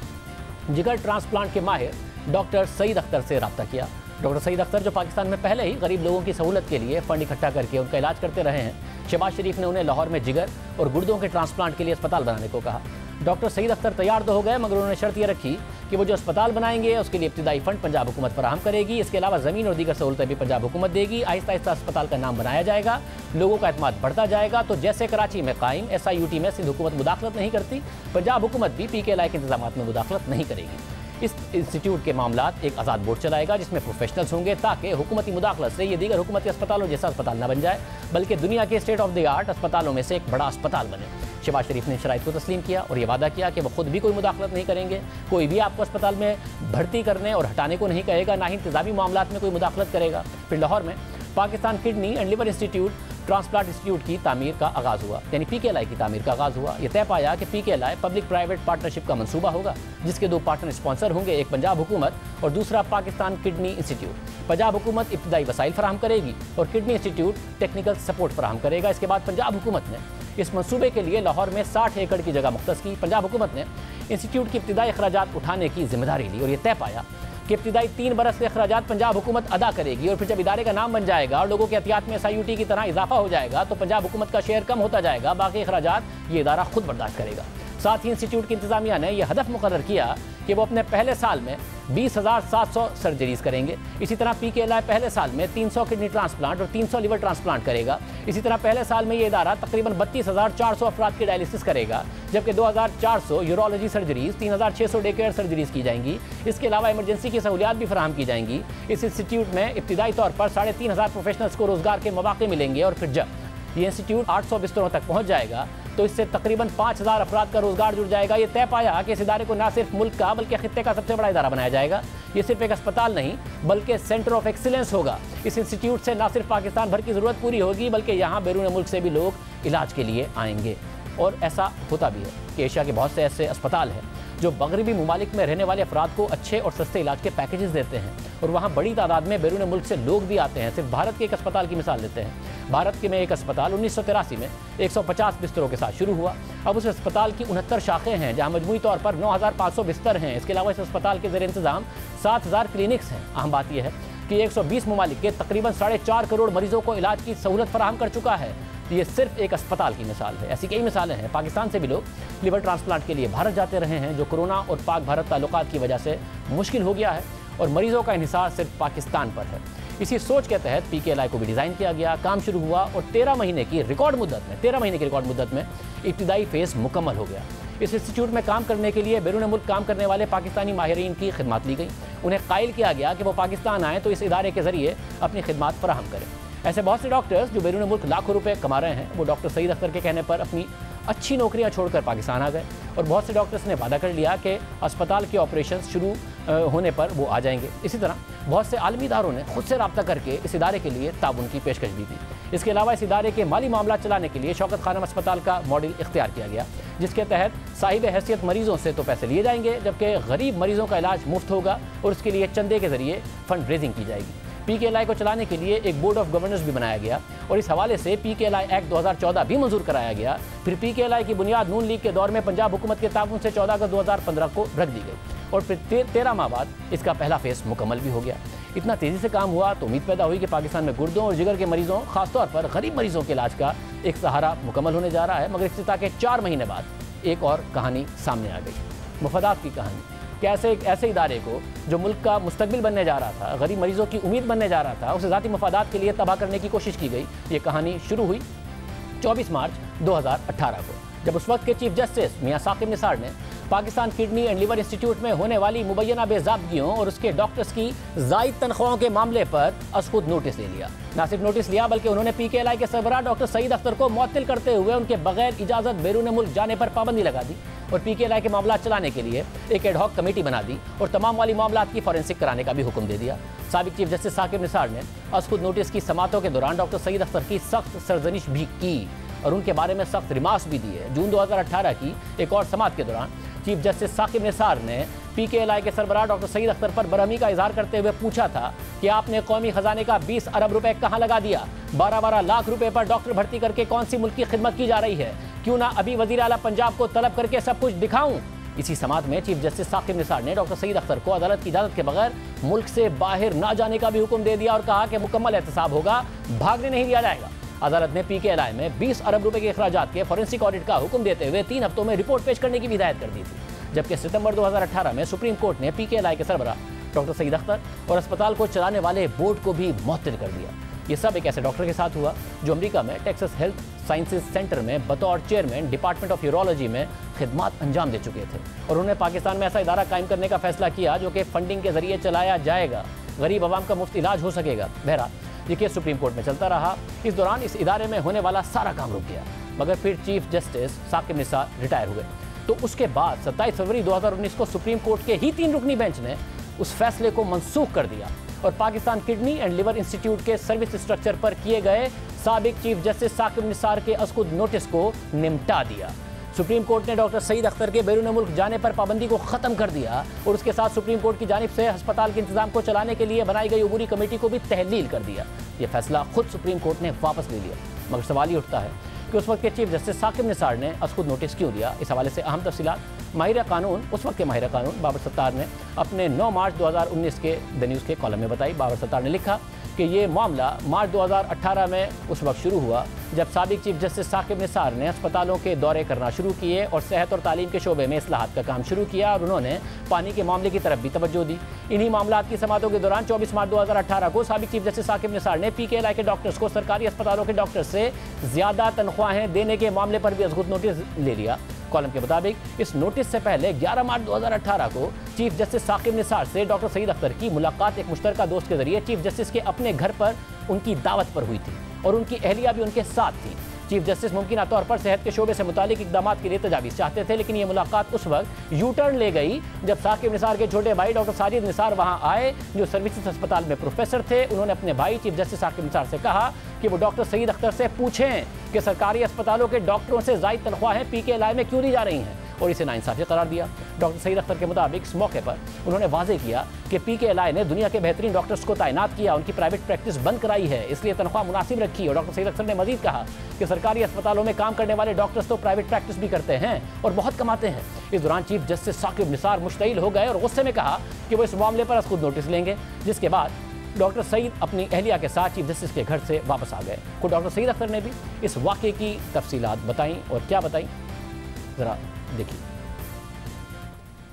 जिगर ट्रांसप्लांट के माहिर डॉक्टर सईद अख्तर से रब्ता किया। डॉक्टर सईद अख्तर जो पाकिस्तान में पहले ही गरीब लोगों की सहूलत के लिए फ़ंड इकट्ठा करके उनका इलाज करते रहे हैं, शहबाज शरीफ ने उन्हें लाहौर में जिगर और गुर्दों के ट्रांसप्लांट के लिए अस्पताल बनाने को कहा। डॉक्टर सईद अख्तर तैयार तो हो गए, मगर उन्होंने शर्त यह रखी कि वो जो अस्पताल बनाएंगे उसके लिए इब्तिदाई फ़ंड पंजाब हुकूमत फराहम करेगी। इसके अलावा ज़मीन और दीगर सहूलतें भी पंजाब हुकूमत देगी। आहिस्ता आहिस्ता अस्पताल का नाम बनाया जाएगा, लोगों का एतमाद बढ़ता जाएगा। तो जैसे कराची में कायम SIUT में सिंध हुकूमत मुदाखलत नहीं करती, पंजाब हुकूमत भी PKLI के इंतजाम में मुदाखलत नहीं करेगी। इस इंस्टीट्यूट के मामलात एक आज़ाद बोर्ड चलाएगा जिसमें प्रोफेशनल्स होंगे, ताकि हुकूमती मुदाखलत से ये दीगर हुकूमती अस्पतालों जैसा अस्पताल न बन जाए, बल्कि दुनिया के स्टेट ऑफ द आर्ट अस्पतालों में से एक बड़ा अस्पताल बने। शहबाज शरीफ ने शराइत को तस्लीम किया और ये वादा किया कि वो खुद भी कोई मुदाखलत नहीं करेंगे, कोई भी आपको अस्पताल में भर्ती करने और हटाने को नहीं कहेगा, ना ही इंतजामी मामलात में कोई मुदाखलत करेगा। फिर लाहौर में Pakistan kidney and liver institute transplant institute की तामीर का आगाज़ हुआ, यानी PKLI की तामीर का आगाज़ हुआ। यह तय पाया कि PKLI पब्लिक प्राइवेट पार्टनरशिप का मंसूबा होगा, जिसके 2 पार्टनर स्पॉन्सर होंगे, एक पंजाब हुकूमत और दूसरा पाकिस्तान किडनी इंस्टीट्यूट। पंजाब हुकूमत इब्तिदाई वसाइल फराहम करेगी और किडनी इंस्टीट्यूट टेक्निकल सपोर्ट फराहम करेगा। इसके बाद पंजाब हुकूमत ने इस मंसूबे के लिए लाहौर में 60 एकड़ की जगह मुख्तस की। पंजाब हुकूमत ने इंस्टीट्यूट की इब्तिदाई अखराजात उठाने की जिम्मेदारी ली और यह तय पाया कि इब्तिदाई 3 बरस के अखराजात पंजाब हुकूमत अदा करेगी और फिर जब इदारे का नाम बन जाएगा और लोगों के एहतियात में SIUT की तरह इजाफा हो जाएगा तो पंजाब हुकूमत का शेयर कम होता जाएगा, बाकी अखराजात ये इदारा खुद बर्दाश्त करेगा। साथ ही इंस्टीट्यूट की इंतजामिया ने यह हदफ मुकर्रर किया कि वो अपने पहले साल में 20,700 सर्जरीज करेंगे। इसी तरह PKLI पहले साल में 300 किडनी ट्रांसप्लांट और 300 लिवर ट्रांसप्लांट करेगा। इसी तरह पहले साल में ये इदारा तकरीबन 32,400 अफराद की डायलिसिस करेगा, जबकि 2,400 urology surgeries, 3,600 day care surgeries की जाएंगी। इसके अलावा इमरजेंसी की सहूलियात भी फराहम की जाएंगी। इस इंस्टीट्यूट में इब्तिदाई तौर पर 3,500 प्रोफेशनल्स को रोजगार के मौके मिलेंगे और फिर जब ये इंस्टीट्यूट 800 बिस्तरों तक पहुंच जाएगा तो इससे तकरीबन 5,000 अफराद का रोजगार जुड़ जाएगा। ये तय पाया कि इस इदारे को न सिर्फ मुल्क का बल्कि खित्ते का सबसे बड़ा इदारा बनाया जाएगा। ये सिर्फ एक अस्पताल नहीं बल्कि सेंटर ऑफ एक्सीलेंस होगा। इस इंस्टीट्यूट से न सिर्फ पाकिस्तान भर की ज़रूरत पूरी होगी बल्कि यहाँ बैरून मुल्क से भी लोग इलाज के लिए आएंगे। और ऐसा होता भी है कि एशिया के बहुत से ऐसे अस्पताल हैं जो मगरबी ममालिक में रहने वाले अफराद को अच्छे और सस्ते इलाज के पैकेजेस देते हैं और वहाँ बड़ी तादाद में बैरून मुल्क से लोग भी आते हैं। सिर्फ भारत के एक अस्पताल की मिसाल लेते हैं। भारत के में एक अस्पताल 1983 में 150 बिस्तरों के साथ शुरू हुआ। अब उस अस्पताल की 69 शाखें हैं जहाँ मजमूई तौर पर 9,500 बिस्तर हैं। इसके अलावा इस अस्पताल के ज़ेर इंतज़ाम 7,000 क्लिनिक्स हैं। अहम बात यह है कि 120 ममालिक के तकरीबन 4.5 करोड़ मरीजों को इलाज की सहूलत फराहम कर चुका है। ये सिर्फ एक अस्पताल की मिसाल है। ऐसी कई मिसालें हैं। पाकिस्तान से भी लोग लिवर ट्रांसप्लांट के लिए भारत जाते रहे हैं, जो कोरोना और पाक भारत ताल्लुकात की वजह से मुश्किल हो गया है और मरीजों का इन्हिसार सिर्फ पाकिस्तान पर है। इसी सोच के तहत PKLI को भी डिज़ाइन किया गया, काम शुरू हुआ और 13 महीने की रिकॉर्ड मुद्दत में इब्तिदाई फेज़ मुकम्मल हो गया। इस इंस्टीट्यूट में काम करने के लिए बैरून मुल्क काम करने वाले पाकिस्तानी माहिरीन की खिदमत ली गई। उन्हें कायल किया गया कि वो पाकिस्तान आएँ तो इस इदारे के ज़रिए अपनी खिदमत फराहम करें। ऐसे बहुत से डॉक्टर्स जो बैरून मुल्क लाखों रुपए कमा रहे हैं वो डॉक्टर सईद अख्तर के कहने पर अपनी अच्छी नौकरियां छोड़कर पाकिस्तान आ गए और बहुत से डॉक्टर्स ने वादा कर लिया कि अस्पताल के ऑपरेशन शुरू होने पर वो आ जाएंगे। इसी तरह बहुत से आलमी इदारों ने खुद से रब्ता करके इस इदारे के लिए ताउन की पेशकश भी की। इसके अलावा इस इदारे के माली मामला चलाने के लिए शौकत खानम अस्पताल का मॉडल इख्तियार किया गया, जिसके तहत साहिब हैसियत मरीजों से तो पैसे लिए जाएंगे जबकि गरीब मरीजों का इलाज मुफ्त होगा और उसके लिए चंदे के जरिए फंड रेजिंग की जाएगी। PKLI को चलाने के लिए एक बोर्ड ऑफ गवर्नर्स भी बनाया गया और इस हवाले से PKLI एक्ट 2014 भी मंजूर कराया गया। फिर PKLI की बुनियाद नून लीग के दौर में पंजाब हुकूमत के ताउन से 14 अगस्त 2015 को रख दी गई और फिर 13 माह बाद इसका पहला फेज़ मुकम्मल भी हो गया। इतना तेज़ी से काम हुआ तो उम्मीद पैदा हुई कि पाकिस्तान में गुर्दों और जिगर के मरीजों, खासतौर पर गरीब मरीजों के इलाज का एक सहारा मुकम्मल होने जा रहा है। मगर इफ्तिताह के 4 महीने बाद एक और कहानी सामने आ गई, मुफादात की कहानी। कैसे एक ऐसे इदारे को जो मुल्क का मुस्तकबिल बनने जा रहा था, गरीब मरीजों की उम्मीद बनने जा रहा था, उसे ज़ाती मफादात के लिए तबाह करने की कोशिश की गई। ये कहानी शुरू हुई 24 मार्च 2018 को, जब उस वक्त के चीफ जस्टिस मियां साकिब निसार ने Pakistan kidney and liver institute में होने वाली मुबैना बेज़ाबगियों और उसके डॉक्टर्स की ज़ायद तनख्वाहों के मामले पर खुद नोटिस ले लिया। न सिर्फ नोटिस लिया बल्कि उन्होंने PKLI के सरबराह डॉक्टर सईद अख्तर को मुअत्तिल करते हुए उनके बगैर इजाज़त बैरून मुल्क जाने पर पाबंदी लगा दी और PKLI के मामला चलाने के लिए एक एडहॉक कमेटी बना दी और तमाम वाली मामला की फॉरेंसिक कराने का भी हुक्म दे दिया। साबिक चीफ जस्टिस साकिब निसार ने खुद नोटिस की समातों के दौरान डॉक्टर सईद अख्तर की सख्त सरजनिश भी की और उनके बारे में सख्त रिमार्क्स भी दिए। जून 2018 की एक और समात के दौरान चीफ जस्टिस साकिब निसार ने PKLI के सरबराह डॉक्टर सईद अख्तर पर बरहमी का इजहार करते हुए पूछा था कि आपने कौमी खजाने का 20 अरब रुपए कहाँ लगा दिया? 12-12 लाख रुपए पर डॉक्टर भर्ती करके कौन सी मुल्क की खिदमत की जा रही है? क्यों ना अभी वजीर आला पंजाब को तलब करके सब कुछ दिखाऊं? इसी समात में चीफ जस्टिस साकिब निसार ने डॉक्टर सईद अख्तर को अदालत की इजाजत के बगैर मुल्क से बाहर ना जाने का भी हुक्म दे दिया और कहा कि मुकम्मल एहतसाब होगा, भागने नहीं दिया जाएगा। अदालत ने PKLI में 20 अरब रुपए के अखराजात के फॉरेंसिक ऑडिट का हुक्म देते हुए 3 हफ्तों में रिपोर्ट पेश करने की भी हिदायत कर दी थी। जबकि सितंबर 2018 में सुप्रीम कोर्ट ने PKLI के सरबराह डॉक्टर सईद अख्तर और अस्पताल को चलाने वाले बोर्ड को भी मुअत्तिल कर दिया। ये सब एक ऐसे डॉक्टर के साथ हुआ जो अमेरिका में टेक्सास हेल्थ साइंसेज सेंटर में बतौर चेयरमैन डिपार्टमेंट ऑफ यूरोलॉजी में खिदमत अंजाम दे चुके थे और उन्होंने पाकिस्तान में ऐसा इदारा कायम करने का फैसला किया जो कि फंडिंग के जरिए चलाया जाएगा, गरीब आवाम का मुफ्त इलाज हो सकेगा। बहरहाल ये केस सुप्रीम कोर्ट में चलता रहा। इस दौरान इस इदारे में होने वाला सारा काम रुक गया, मगर फिर chief justice Saqib Nisar retire हुए तो उसके बाद 27 फरवरी 2019 को सुप्रीम कोर्ट के ही 3 रुकनी बेंच ने उस फैसले को मनसूख कर दिया और Pakistan kidney and liver institute के सर्विस स्ट्रक्चर पर किए गए साबिक चीफ जस्टिस साकिब निसार के खुद नोटिस को निपटा दिया। सुप्रीम कोर्ट ने डॉक्टर सईद अख्तर के बैरून मुल्क जाने पर पाबंदी को ख़त्म कर दिया और उसके साथ सुप्रीम कोर्ट की जानिब से अस्पताल के इंतजाम को चलाने के लिए बनाई गई अबूरी कमेटी को भी तहलील कर दिया। यह फैसला खुद सुप्रीम कोर्ट ने वापस ले लिया। मगर सवाल ये उठता है कि उस वक्त के चीफ जस्टिस साकिब निसार ने आज खुद नोटिस क्यों दिया। इस हवाले से अहम तफसीलात माहिर कानून, उस वक्त के माहिर कानून बाबर सत्तार ने अपने 9 मार्च 2019 के द न्यूज़ के कॉलम में बताई। बाबर सत्तार ने लिखा कि ये मामला मार्च 2018 में उस वक्त शुरू हुआ जब साबिक चीफ जस्टिस साकिब निसार ने अस्पतालों के दौरे करना शुरू किए और सेहत और तालीम के शोबे में इस्लाहात का काम शुरू किया और उन्होंने पानी के मामले की तरफ भी तवज्जो दी। इन्हीं मामलों की समातों के दौरान 24 मार्च 2018 को साबिक चीफ जस्टिस साकिब निसार ने PKLI के डॉक्टर्स को सरकारी अस्पतालों के डॉक्टर्स से ज़्यादा तनख्वाहें देने के मामले पर भी अज़गुत नोटिस ले लिया। कॉलम के मुताबिक इस नोटिस से पहले 11 मार्च 2018 को चीफ जस्टिस साकिब निसार से डॉक्टर सईद अख्तर की मुलाकात एक मुश्तरका दोस्त के जरिए चीफ जस्टिस के अपने घर पर उनकी दावत पर हुई थी और उनकी अहलिया भी उनके साथ थी। चीफ जस्टिस मुमकिन तौर पर सेहत के शोबे से मुतालिक इकदाम के लिए तजावीज़ चाहते थे, लेकिन ये मुलाकात उस वक्त यू टर्न ले गई जब साकिब निसार के छोटे भाई डॉक्टर साजिद निसार वहां आए, जो सर्विसेज अस्पताल में प्रोफेसर थे। उन्होंने अपने भाई चीफ जस्टिस साकिब निसार से कहा कि वो डॉक्टर सईद अख्तर से पूछें कि सरकारी अस्पतालों के डॉक्टरों से ज़ायद तनख्वाहें PKLI में क्यों दी जा रही हैं, और इसे नाइंसाफ़ी करार दिया। डॉक्टर सईद अख्तर के मुताबिक इस मौके पर उन्होंने वाजे किया कि PKLI ने दुनिया के बेहतरीन डॉक्टर्स को तैनात किया, उनकी प्राइवेट प्रैक्टिस बंद कराई है, इसलिए तनख्वाह मुनासिब रखी। और डॉक्टर सईद अख्तर ने मजीद कहा कि सरकारी अस्पतालों में काम करने वाले डॉक्टर्स तो प्राइवेट प्रैक्टिस भी करते हैं और बहुत कमाते हैं। इस दौरान चीफ जस्टिस साकिब निसार मुश्तइल हो गए और गुस्से में कहा कि वो इस मामले पर खुद नोटिस लेंगे, जिसके बाद डॉक्टर सईद अपनी अहलिया के साथ चीफ जस्टिस के घर से वापस आ गए। खुद डॉक्टर सईद अख्तर ने भी इस वाक़े की तफसीलात बताई, और क्या बताई ज़रा देखिए।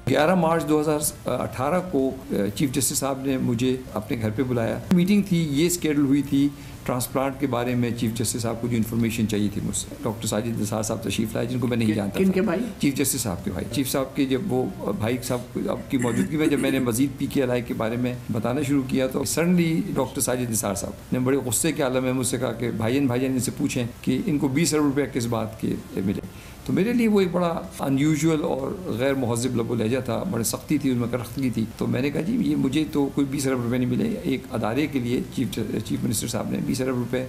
11 मार्च 2018 को चीफ जस्टिस साहब ने मुझे अपने घर पे बुलाया। मीटिंग थी, ये स्केड्यूल हुई थी ट्रांसप्लांट के बारे में। चीफ जस्टिस साहब को जो इन्फॉर्मेशन चाहिए थी मुझसे, डॉक्टर साजिद निसार साहब तशरीफ लाए, जिनको मैं नहीं जानता। किनके भाई? चीफ जस्टिस साहब के भाई। चीफ साहब के जब वो भाई साहब की मौजूदगी में जब मैंने मजीद PKLI के बारे में बताना शुरू किया तो सडनली डॉक्टर साजिद निसार साहब ने बड़े गुस्से के आलम में मुझसे कहा कि भाईजान इनसे पूछें कि इनको 20 अरब रुपये किस बात के मिले। तो मेरे लिए वो एक बड़ा अनयूजुअल और गैर महज़िब लब लहजा था, बड़ी सख्ती थी, उसमें करख्तगी थी। तो मैंने कहा जी ये मुझे तो कोई 20 अरब रुपये नहीं मिले। एक अदारे के लिए चीफ मिनिस्टर साहब ने 20 अरब रुपये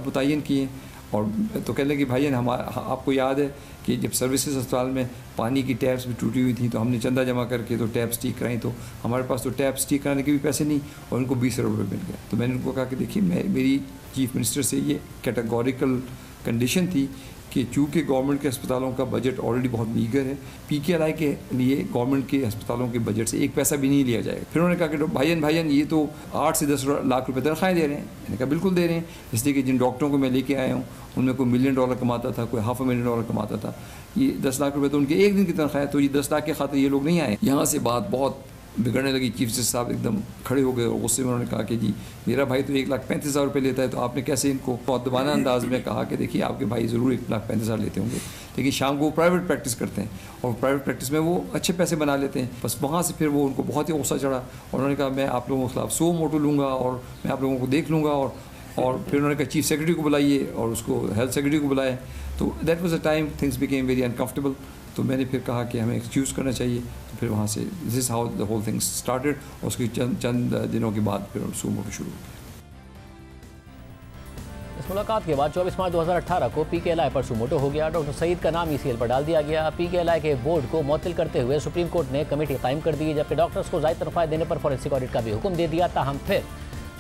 मुतय्यन किए। और तो कहने लगे भाई आपको याद है कि जब सर्विसेज अस्पताल में पानी की टैप्स भी टूटी हुई थी तो हमने चंदा जमा करके तो टैप्स ठीक कराई, तो हमारे पास तो टैप्स ठीक कराने के भी पैसे नहीं और उनको 20 अरब रुपये मिल गए। तो मैंने उनको कहा कि देखिए मेरी चीफ मिनिस्टर से ये कैटेगोरिकल कंडीशन थी कि चूँकि गवर्नमेंट के अस्पतालों का बजट ऑलरेडी बहुत मीगर है, PKLI के लिए गवर्नमेंट के अस्पतालों के बजट से एक पैसा भी नहीं लिया जाएगा। फिर उन्होंने कहा कि भाईजान ये तो 8 से 10 लाख रुपए तनख्वाहें दे रहे हैं। मैंने कहा बिल्कुल दे रहे हैं, इसलिए कि जिन डॉक्टरों को मैं लेके आया हूँ उनमें कोई $1 मिलियन कमाता था, कोई $500,000 कमाता था। ये 10 लाख रुपये तो उनके एक दिन की तनख्वाह है, तो ये 10 लाख के खातिर ये लोग नहीं आए। यहाँ से बात बहुत बिगड़ने लगी। चीफ जस्टिस साहब एकदम खड़े हो गए और गुस्से में उन्होंने कहा कि जी मेरा भाई तो 1,35,000 रुपये लेता है, तो आपने कैसे इनको मुअद्दबाना अंदाज में कहा कि देखिए आपके भाई ज़रूर 1,35,000 लेते होंगे, लेकिन शाम को वो प्राइवेट प्रैक्टिस करते हैं और प्राइवेट प्रैक्टिस में वो अच्छे पैसे बना लेते हैं। बस वहाँ से फिर वो उनको बहुत ही गुस्सा चढ़ा और उन्होंने कहा मैं आप लोगों के खिलाफ 100 मोटो लूँगा और मैं आप लोगों को देख लूँगा। और फिर उन्होंने कहा चीफ सेक्रेटरी को बुलाइए और उसको हेल्थ सेक्रेटरी को बुलाए। तो that was a time things became very uncomfortable. तो मैंने फिर कहा कि हमें एक्सक्यूज़ करना चाहिए। तो फिर वहाँ से this is how the whole thing started. और उसके चंद दिनों के बाद फिर सो मोटो शुरू हो गया। इस मुलाकात के बाद 24 मार्च 2018 को PKLI पर सुमोटो हो गया। डॉक्टर सईद का नाम ECL पर डाल दिया गया। PKLI के बोर्ड को मुअत्तल करते हुए सुप्रीम कोर्ट ने कमेटी कायम कर दी, जबकि डॉक्टर्स को ज़ायद तनख्वाह देने पर फॉरेंसिक ऑडिट का भी हुक्म दे दिया। ताहम फिर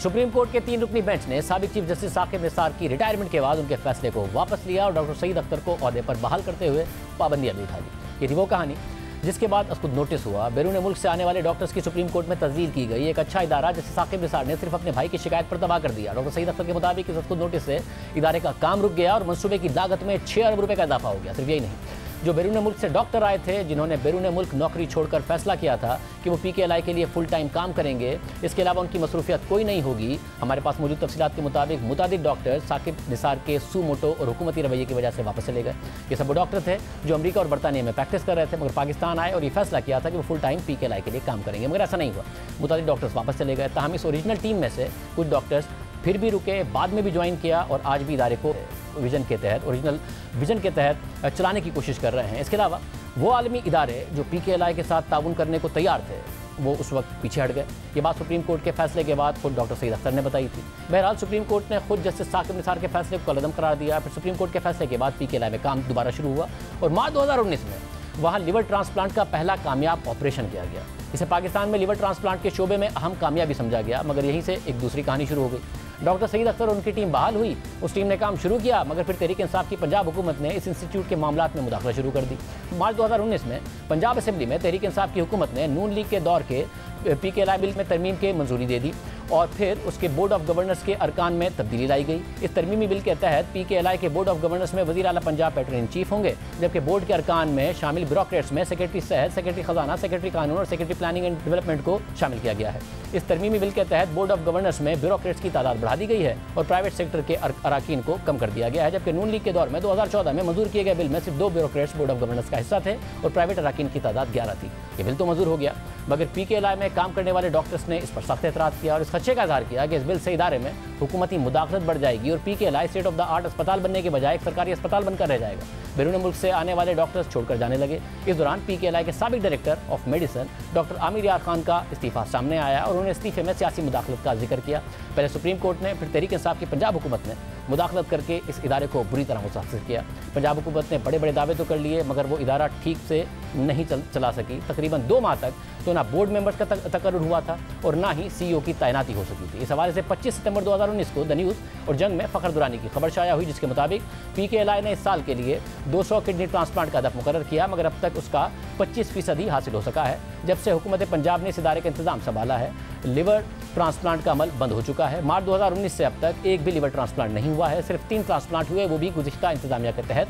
सुप्रीम कोर्ट के 3 रुकनी बेंच ने साबिक चीफ जस्टिस साकिब निसार की रिटायरमेंट के बाद उनके फैसले को वापस लिया और डॉक्टर सईद अख्तर को ओहदे पर बहाल करते हुए पाबंदियां भी उठा दी। ये थी वो कहानी जिसके बाद खुद नोटिस हुआ। बैरून मुल्क से आने वाले डॉक्टर्स की सुप्रीम कोर्ट में तस्दील की गई। एक अच्छा इदारा जैसे साकिब निसार ने सिर्फ अपने भाई की शिकायत पर तबाह कर दिया। डॉक्टर सईद अख्तर के मुताबिक इस खुद नोटिस से इदारे का काम रुक गया और मनसूबे की लागत में 6 अरब रुपये का इजाफा हो गया। सिर्फ यही नहीं, जो बैरून मुल्क से डॉक्टर आए थे, जिन्होंने बैरून मुल्क नौकरी छोड़कर फैसला किया था कि वो PKLI के लिए फुल टाइम काम करेंगे, इसके अलावा उनकी मसरूफियत कोई नहीं होगी। हमारे पास मौजूद तफसीलात के मुताबिक मुतादिद डॉक्टर साकिब निसार के सू मोटो और हुकूमती रवैये की वजह से वापस चले गए। ये सब वो डॉक्टर थे जो अमेरिका और बरतानिया में प्रैक्टिस कर रहे थे, मगर पाकिस्तान आए और ये फैसला किया था कि वो फुल टाइम PKLI के लिए काम करेंगे, मगर ऐसा नहीं हुआ। मुतादिद डॉक्टर्स वापस चले गए। ताहम इस ओरिजिनल टीम में से कुछ डॉक्टर्स फिर भी रुके, बाद में भी ज्वाइन किया और आज भी इदारे को विजन के तहत, ओरिजिनल विजन के तहत चलाने की कोशिश कर रहे हैं। इसके अलावा वो आलमी इदारे जो PKLI के साथ ताउन करने को तैयार थे, वो उस वक्त पीछे हट गए। ये बात सुप्रीम कोर्ट के फैसले के बाद खुद डॉक्टर सईद अख्तर ने बताई थी। बहरहाल सुप्रीम कोर्ट ने खुद जस्टिस साकिब निसार के फैसले को कलअदम करार दिया। फिर सुप्रीम कोर्ट के फैसले के बाद PKLI में काम दोबारा शुरू हुआ और मार्च 2019 में वहाँ लिवर ट्रांसप्लांट का पहला कामयाब ऑपरेशन किया गया। इसे पाकिस्तान में लिवर ट्रांसप्लांट के शोबे में अहम कामयाबी समझा गया, मगर यहीं से एक दूसरी कहानी शुरू हो गई। डॉक्टर सईद अख्तर और उनकी टीम बहाल हुई। उस टीम ने काम शुरू किया, मगर फिर तहरीक इंसाफ की पंजाब हुकूमत ने इस इंस्टीट्यूट के मामलात में मुदाखला शुरू कर दी। मार्च 2019 में पंजाब असेंबली में तहरीक इंसाफ की हुकूमत ने नून लीग के दौर के PKLI बिल में तरमीम के मंजूरी दे दी और फिर उसके बोर्ड ऑफ गवर्नर्स के अरकान में तब्दीली लाई गई। इस तरमीमी बिल के तहत PKLI के बोर्ड ऑफ गवर्नर्स में वज़ीर आला पंजाब पैटर्न इन चीफ होंगे, जबकि बोर्ड के अरकान में शामिल ब्यूरोक्रेट्स में सेक्रेटरी सेहत, सेक्रेटरी खजाना, सेक्रेटरी कानून और सेक्रेटरी प्लानिंग एंड डेवलपमेंट को शामिल किया गया है। इस तरमीमी बिल के तहत बोर्ड ऑफ गवर्नर्स में ब्यूरोक्रेट्स की तादाद बढ़ा दी गई है और प्राइवेट सेक्टर के अरकान को कम कर दिया गया है, जबकि नून लीग के दौर में 2014 में मंजूर किए गए बिल में सिर्फ 2 ब्यूरोक्रेट्स बोर्ड ऑफ गवर्नर्स का हिस्सा थे और प्राइवेट अरकान की तादाद 11 थी। ये बिल तो मंजूर हो गया, मगर PKLI में काम करने वाले डॉक्टर्स ने इस पर सख्त एतराज़ किया और इस खदशे का इज़हार किया कि इस बिल से इदारे में हुकूमती मुदाखलत बढ़ जाएगी और PKLI state of the art अस्पताल बनने के बजाय एक सरकारी अस्पताल बनकर रह जाएगा। बैरून मुल्क से आने वाले डॉक्टर्स छोड़कर जाने लगे। इस दौरान PKLI के साबिक director of medicine doctor Aamir यार खान का इस्तीफा सामने आया और उन्होंने इस्तीफे में सियासी मुदाखलत का जिक्र किया। पहले सुप्रीम कोर्ट ने, फिर तहरीक इंसाफ की पंजाब हुकूमत ने मुदाखलत करके इस इदारे को बुरी तरह मुतासर किया। पंजाब हुकूमत ने बड़े बड़े दावे तो कर लिए, मगर वो इदारा ठीक से नहीं चला सकी। तकरीबन 2 माह तक तो ना बोर्ड मेंबर्स का तकर्रुर हुआ था और ना ही CEO की तैनाती हो सकी थी। इस हवाले से 25 सितंबर 2019 को द न्यूज़ और जंग में फ़खर दुरानी की खबर शाया हुई, जिसके मुताबिक PKLI ने इस साल के लिए 200 किडनी ट्रांसप्लांट का हदफ मुकर्रर किया, मगर अब तक उसका 25% ही हासिल हो सका है। जब से हुकूमत पंजाब ने इस इदारे का इंतजाम संभाला है, लिवर ट्रांसप्लांट का अमल बंद हो चुका है। मार्च 2019 से अब तक एक भी लिवर ट्रांसप्लांट नहीं हुआ है, सिर्फ 3 ट्रांसप्लांट हुए, वो भी गुज़िश्ता इंतजामिया के तहत।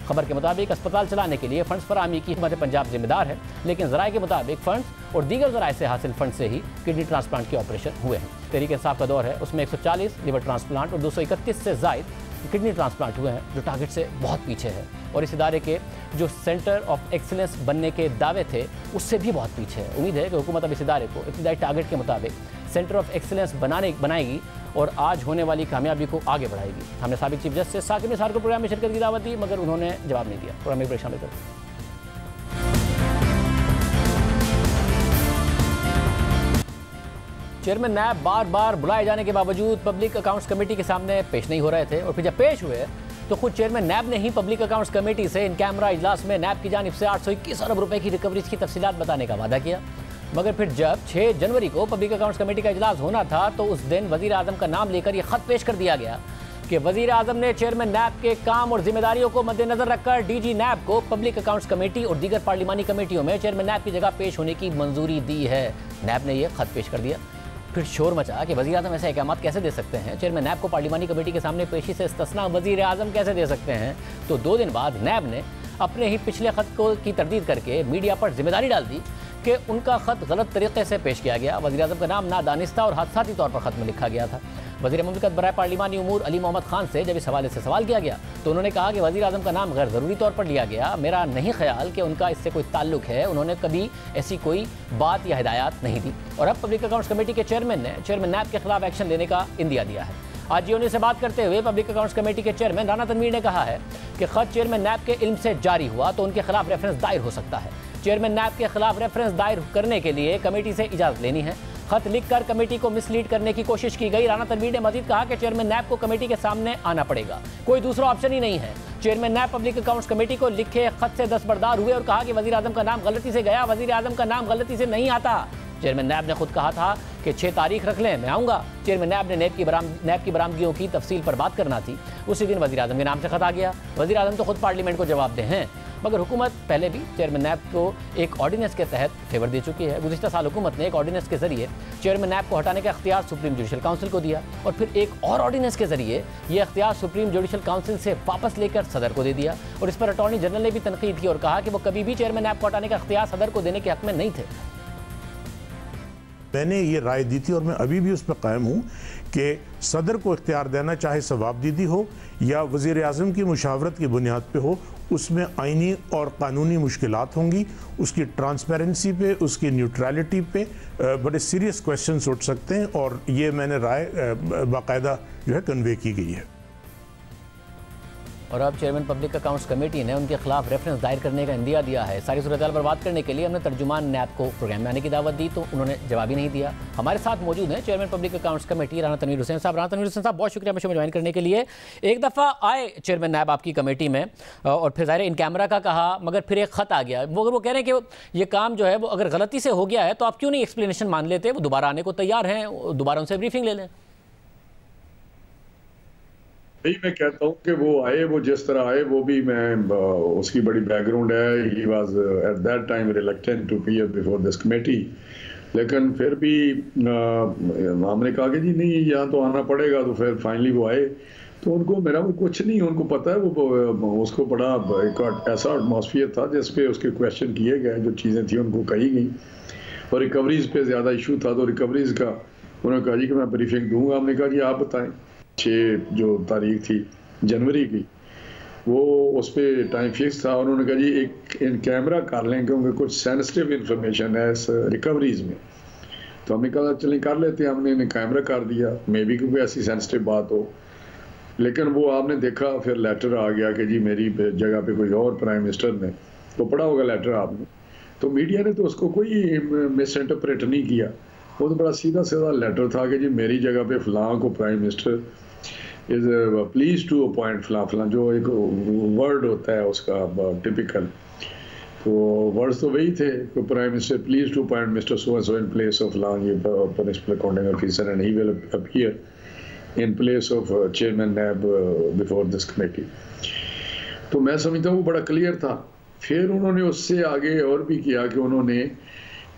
खबर के मुताबिक अस्पताल चलाने के लिए फंड्स फराहमी की हुकूमत पंजाब जिम्मेदार है, लेकिन ज़राए के मुताबिक फंड्स और दीगर ज़राए से हासिल फंड से ही किडनी ट्रांसप्लांट के ऑपरेशन हुए हैं। तहरीक इंसाफ का दौर है, उसमें 140 लिवर ट्रांसप्लांट और 231 से ज़ायद किडनी ट्रांसप्लांट हुए हैं, जो टारगेट से बहुत पीछे है और इस इदारे के जो सेंटर ऑफ एक्सीलेंस बनने के दावे थे उससे भी बहुत पीछे है। उम्मीद है कि हुकूमत अब इस इदारे को इब्तदाई टारगेट के मुताबिक सेंटर ऑफ एक्सीलेंस बनाएगी और आज होने वाली कामयाबी को आगे बढ़ाएगी। हमने साबिक चीफ जस्टिस साकिब निसार को प्रोग्राम में शिरकत की दावत दी, मगर उन्होंने जवाब नहीं दिया। प्रोग्राम में परेशान कर चेयरमैन नैब बार बार बुलाए जाने के बावजूद पब्लिक अकाउंट्स कमेटी के सामने पेश नहीं हो रहे थे और फिर जब पेश हुए तो खुद चेयरमैन नैब ने ही पब्लिक अकाउंट्स कमेटी से इन कैमरा इजलास में नैब की जानिब से 821 अरब रुपए की रिकवरीज की तफसीलात बताने का वादा किया। मगर फिर जब 6 जनवरी को पब्लिक अकाउंट्स कमेटी का इजलास होना था तो उस दिन वज़ीर आज़म का नाम लेकर यह खत पेश कर दिया गया कि वज़ीर आज़म ने चेयरमैन नैब के काम और जिम्मेदारियों को मद्देनजर रखकर DG नैब को पब्लिक अकाउंट्स कमेटी और दीगर पार्लिमानी कमेटियों में चेयरमैन नैब की जगह पेश होने की मंजूरी दी है। नैब ने यह खत पेश कर दिया। फिर शोर मचा कि वज़ीर आज़म ऐसे अहकामात कैसे दे सकते हैं, चेयरमैन नैब को पार्लिमानी कमेटी के सामने पेशी से इस्तिस्ना वज़ीर आज़म कैसे दे सकते हैं। तो 2 दिन बाद नैब ने अपने ही पिछले खत को की तरदीद करके मीडिया पर जिम्मेदारी डाल दी कि उनका खत गलत तरीके से पेश किया गया। वज़ीर आज़म का नाम नादानिस्ता और हादसाती तौर पर खत में लिखा गया था। वज़ीर मुमलिकत बराए पार्लिमानी उमूर अली मोहम्मद खान से जब इस हवाले से सवाल किया गया तो उन्होंने कहा कि वज़ीर आज़म का नाम गैर ज़रूरी तौर पर लिया गया। मेरा नहीं ख्याल कि उनका इससे कोई ताल्लुक है, उन्होंने कभी ऐसी कोई बात या हिदायत नहीं दी। और अब पब्लिक अकाउंट्स कमेटी के चेयरमैन ने चेयरमैन नैब के खिलाफ एक्शन लेने का इंदिया दिया है। आज जीओनी से बात करते हुए पब्लिक अकाउंट्स कमेटी के चेयरमैन राना तनवीर ने कहा है कि खत चेयरमैन नैब के इल्म से जारी हुआ तो उनके खिलाफ रेफरेंस दायर हो सकता है। चेयरमैन नैब के खिलाफ रेफरेंस दायर करने के लिए कमेटी से इजाज़त लेनी है। खत लिखकर कमेटी को मिसलीड करने की कोशिश की गई। राना तनवीर ने मजीद कहा कि चेयरमैन नैब को कमेटी के सामने आना पड़ेगा, कोई दूसरा ऑप्शन ही नहीं है। चेयरमैन नैब पब्लिक अकाउंट्स कमेटी को लिखे खत से दस्तबरदार हुए और कहा कि वज़ीर आज़म का नाम गलती से गया, वज़ीर आज़म का नाम गलती से नहीं आता। चेयरमैन नैब ने खुद कहा था कि 6 तारीख रख लें, मैं आऊँगा। चेयरमैन नैब ने नैब की बरामदगियों की तफसील पर बात करना थी, उसी दिन वज़ीर आज़म के नाम से खत आ गया। वज़ीर आज़म तो खुद पार्लियामेंट को जवाब दे हैं, मगर हुकूमत पहले भी चेयरमैन नैब को एक ऑर्डिनेंस के तहत फेवर दे चुकी है। गुज़िश्ता साल हुकूमत ने एक ऑर्डिनेंस के जरिए चेयरमैन नैब को हटाने का इख्तियार सुप्रीम जुडिशल काउंसिल को दिया और फिर एक और ऑर्डिनेंस के जरिए ये इख्तियार सुप्रीम जुडिशल काउंसिल से वापस लेकर सदर को दे दिया। और इस पर अटॉर्नी जनरल ने भी तनकीद की और कहा कि वो कभी भी चेयरमैन नैब को हटाने का इख्तियार सदर को देने के हक में नहीं थे। मैंने ये राय दी थी और मैं अभी भी उस पर कायम हूँ कि सदर को इख्तियार देना, चाहे सवाबदीदी हो या वज़ीर आज़म की मुशावरत की बुनियाद पे हो, उसमें आइनी और कानूनी मुश्किलात होंगी। उसकी ट्रांसपेरेंसी पे, उसकी न्यूट्रलिटी पे बड़े सीरियस क्वेश्चंस उठ सकते हैं और ये मैंने राय बाकायदा जो है कन्वे की गई है। और अब चेयरमैन पब्लिक अकाउंट्स कमेटी ने उनके खिलाफ रेफरेंस दायर करने का इंदिया दिया है। सारी सूरत पर बात करने के लिए हमने तर्जुमान नैब को प्रोग्राम में आने की दावत दी तो उन्होंने जवाब ही नहीं दिया। हमारे साथ मौजूद हैं chairman public accounts committee Rana Tanveer Hussain साहब। राना तनवीर हुसैन साहब, बहुत शुक्रिया मुझे ज्वाइन करने के लिए। एक दफ़ा आए चेयरमैन नैब आपकी कमेटी में और फिर ज़ाहिर इन कैमरा का कहा, मगर फिर एक ख़त आ गया। वो कह रहे हैं कि ये काम जो है वो अगर गलती से हो गया है तो आप क्यों नहीं एक्सप्लेनेशन मान लेते, वो दोबारा आने को तैयार हैं, दोबारा उनसे ब्रीफिंग ले लें। यही मैं कहता हूँ कि वो आए, वो जिस तरह आए, वो भी मैं उसकी बड़ी बैकग्राउंड है। He was at that time reluctant to appear before this committee, लेकिन फिर भी हमने कहा कि जी नहीं यहाँ तो आना पड़ेगा, तो फिर फाइनली वो आए। तो उनको मेरा वो कुछ नहीं, उनको पता है वो उसको बड़ा एक ऐसा एटमॉस्फेयर था जिस पे उसके क्वेश्चन किए गए, जो चीज़ें थी उनको कही गई, और रिकवरीज पे ज़्यादा इशू था। तो रिकवरीज का उन्होंने कहा जी कि मैं ब्रीफिंग दूंगा। हमने कहा जी आप बताएं। 6 जो तारीख थी जनवरी की, वो उस पर टाइम फिक्स था। उन्होंने कहा जी एक इन कैमरा कर लें क्योंकि कुछ सेंसिटिव इंफॉर्मेशन है इस रिकवरीज में। तो हमने कहा चलें कर लेते हैं। हमने इन्हें कैमरा कर दिया, मे बी क्योंकि ऐसी सेंसिटिव बात हो। लेकिन वो आपने देखा फिर लेटर आ गया कि जी मेरी जगह पे कोई और प्राइम मिनिस्टर ने, तो पढ़ा होगा लेटर आपने। तो मीडिया ने तो उसको कोई मिस इंटरप्रेट नहीं किया। वो तो बड़ा सीधा सीधा लेटर था कि जी मेरी जगह पे फलां को prime minister is please to appoint फलां फलां, जो एक वर्ड होता है उसका टिपिकल। तो वर्ड्स तो वही थे कि prime minister please to appoint mister so and so in place of फलां principal accounting officer and he will appear in place of chairman NAB before this committee। तो मैं समझता हूँ वो बड़ा क्लियर था। फिर उन्होंने उससे आगे और भी किया कि उन्होंने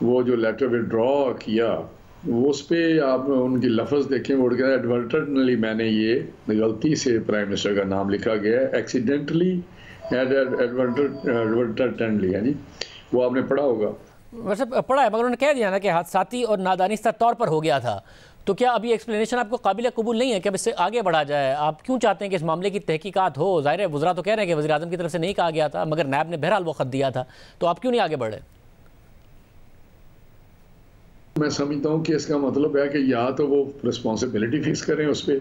वो जो लेटर विड्रॉ किया, वो उस पर आप उनकी लफ्ज़ देखें, वो कहता है एडवर्टनली मैंने ये गलती से प्राइम मिनिस्टर का नाम लिखा गया है, एक्सीडेंटली एडवर्टनली है जी, वो आपने पढ़ा होगा। वैसे पढ़ा है, मगर उन्होंने कह दिया ना कि हादसाती और नादानिस्ता तौर पर हो गया था। तो क्या अभी एक्सप्लेनेशन आपको काबिल कबूल नहीं है कि अब इससे आगे बढ़ा जाए? आप क्यों चाहते हैं कि इस मामले की तहकीकात हो? ज़ाहिर है वज़रा तो कह रहे हैं कि वज़ीर आज़म की तरफ से नहीं कहा गया था, मगर नैब ने बहरहाल वो ख़त दिया था, तो आप क्यों नहीं आगे बढ़े? मैं समझता हूँ कि इसका मतलब है कि या तो वो रिस्पॉन्सिबिलिटी फिक्स करें उस पर,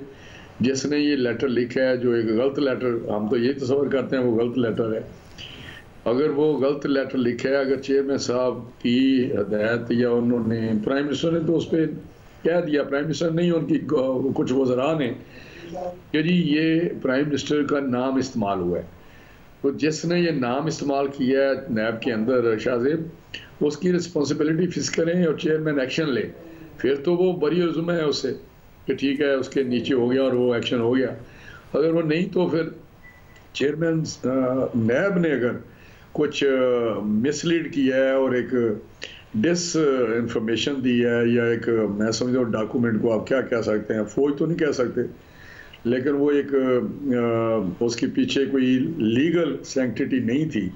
जिसने ये लेटर लिखा है जो एक गलत लेटर, हम तो ये तस्वर करते हैं वो गलत लेटर है। अगर वो गलत लेटर लिखा है, अगर चेयरमैन साहब की हदायत या उन्होंने प्राइम मिनिस्टर ने तो उस पर कह दिया, प्राइम मिनिस्टर नहीं उनकी कुछ वज़रा ने, कि जी ये प्राइम मिनिस्टर का नाम इस्तेमाल हुआ है। तो जिसने ये नाम इस्तेमाल किया है नैब के अंदर शाहजेब, उसकी रिस्पॉन्सिबिलिटी फिक्स करें और चेयरमैन एक्शन ले। फिर तो वो बरी जुम्मे है उससे कि ठीक है उसके नीचे हो गया और वो एक्शन हो गया। अगर वो नहीं तो फिर चेयरमैन नैब ने अगर कुछ मिसलीड किया है और एक डिस इंफॉर्मेशन दी है, या एक मैं समझता हूँ डॉक्यूमेंट को आप क्या कह सकते हैं, फौज तो नहीं कह सकते, लेकिन वो एक उसके पीछे कोई लीगल सैंक्टिटी नहीं थी,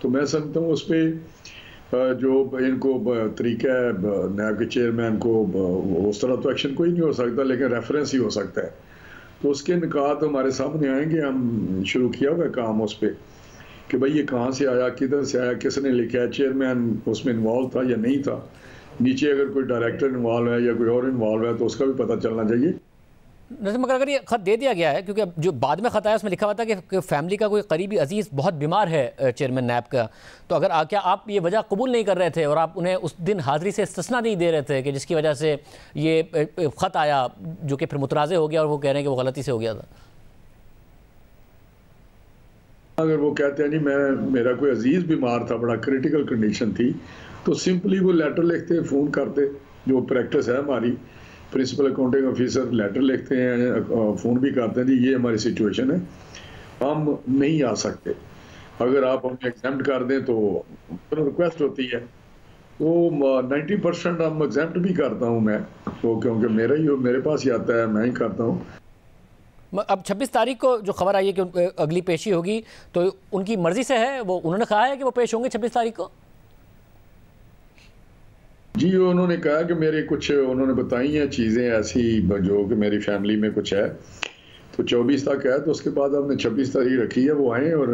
तो मैं समझता हूँ उस पर जो इनको तरीका है नैब के चेयरमैन को, उस तरह तो एक्शन कोई नहीं हो सकता, लेकिन रेफरेंस ही हो सकता है। तो उसके निकात हमारे सामने आएंगे। हम शुरू किया हुआ काम उस पर कि भाई ये कहाँ से आया, किधर से आया, किसने लिखा है, चेयरमैन उसमें इन्वॉल्व था या नहीं था, नीचे अगर कोई डायरेक्टर इन्वॉल्व है या कोई और इन्वॉल्व है तो उसका भी पता चलना चाहिए। नज़ीम, मगर अगर ये ख़त दे दिया गया है, क्योंकि अब जो बाद में ख़त आया उसमें लिखा हुआ था कि फैमिली का कोई करीबी अजीज़ बहुत बीमार है चेयरमैन नैब का, तो अगर क्या आप ये वजह कबूल नहीं कर रहे थे और आप उन्हें उस दिन हाज़िरी से इस्तिस्ना नहीं दे रहे थे कि जिसकी वजह से ये ख़त आया जो कि फिर मुतराज़े हो गया और वो कह रहे हैं कि वो गलती से हो गया था? अगर वो कहते हैं नहीं मेरा कोई अजीज़ बीमार था, बड़ा क्रिटिकल कंडीशन थी, तो सिंपली वो लेटर लिखते, फ़ोन करते, जो प्रैक्टिस है हमारी, प्रिंसिपल अकाउंटिंग ऑफिसर लेटर लिखते हैं, फ़ोन भी करते हैं जी ये हमारी सिचुएशन है, हम नहीं आ सकते, अगर आप हमें एग्जाम्प्ट कर दें तो रिक्वेस्ट होती है। तो 90% हम एग्जाम्प्ट भी करता हूँ मैं, तो क्योंकि मेरे पास ही आता है, मैं ही करता हूँ। अब 26 तारीख को जो खबर आई है कि अगली पेशी होगी, तो उनकी मर्जी से है, वो उन्होंने कहा है कि वो पेश होंगे 26 तारीख को? जी उन्होंने कहा कि मेरे कुछ उन्होंने बताई हैं चीज़ें ऐसी जो कि मेरी फैमिली में कुछ है, तो 24 तक है, तो उसके बाद हमने 26 तारीख रखी है, वो आएँ और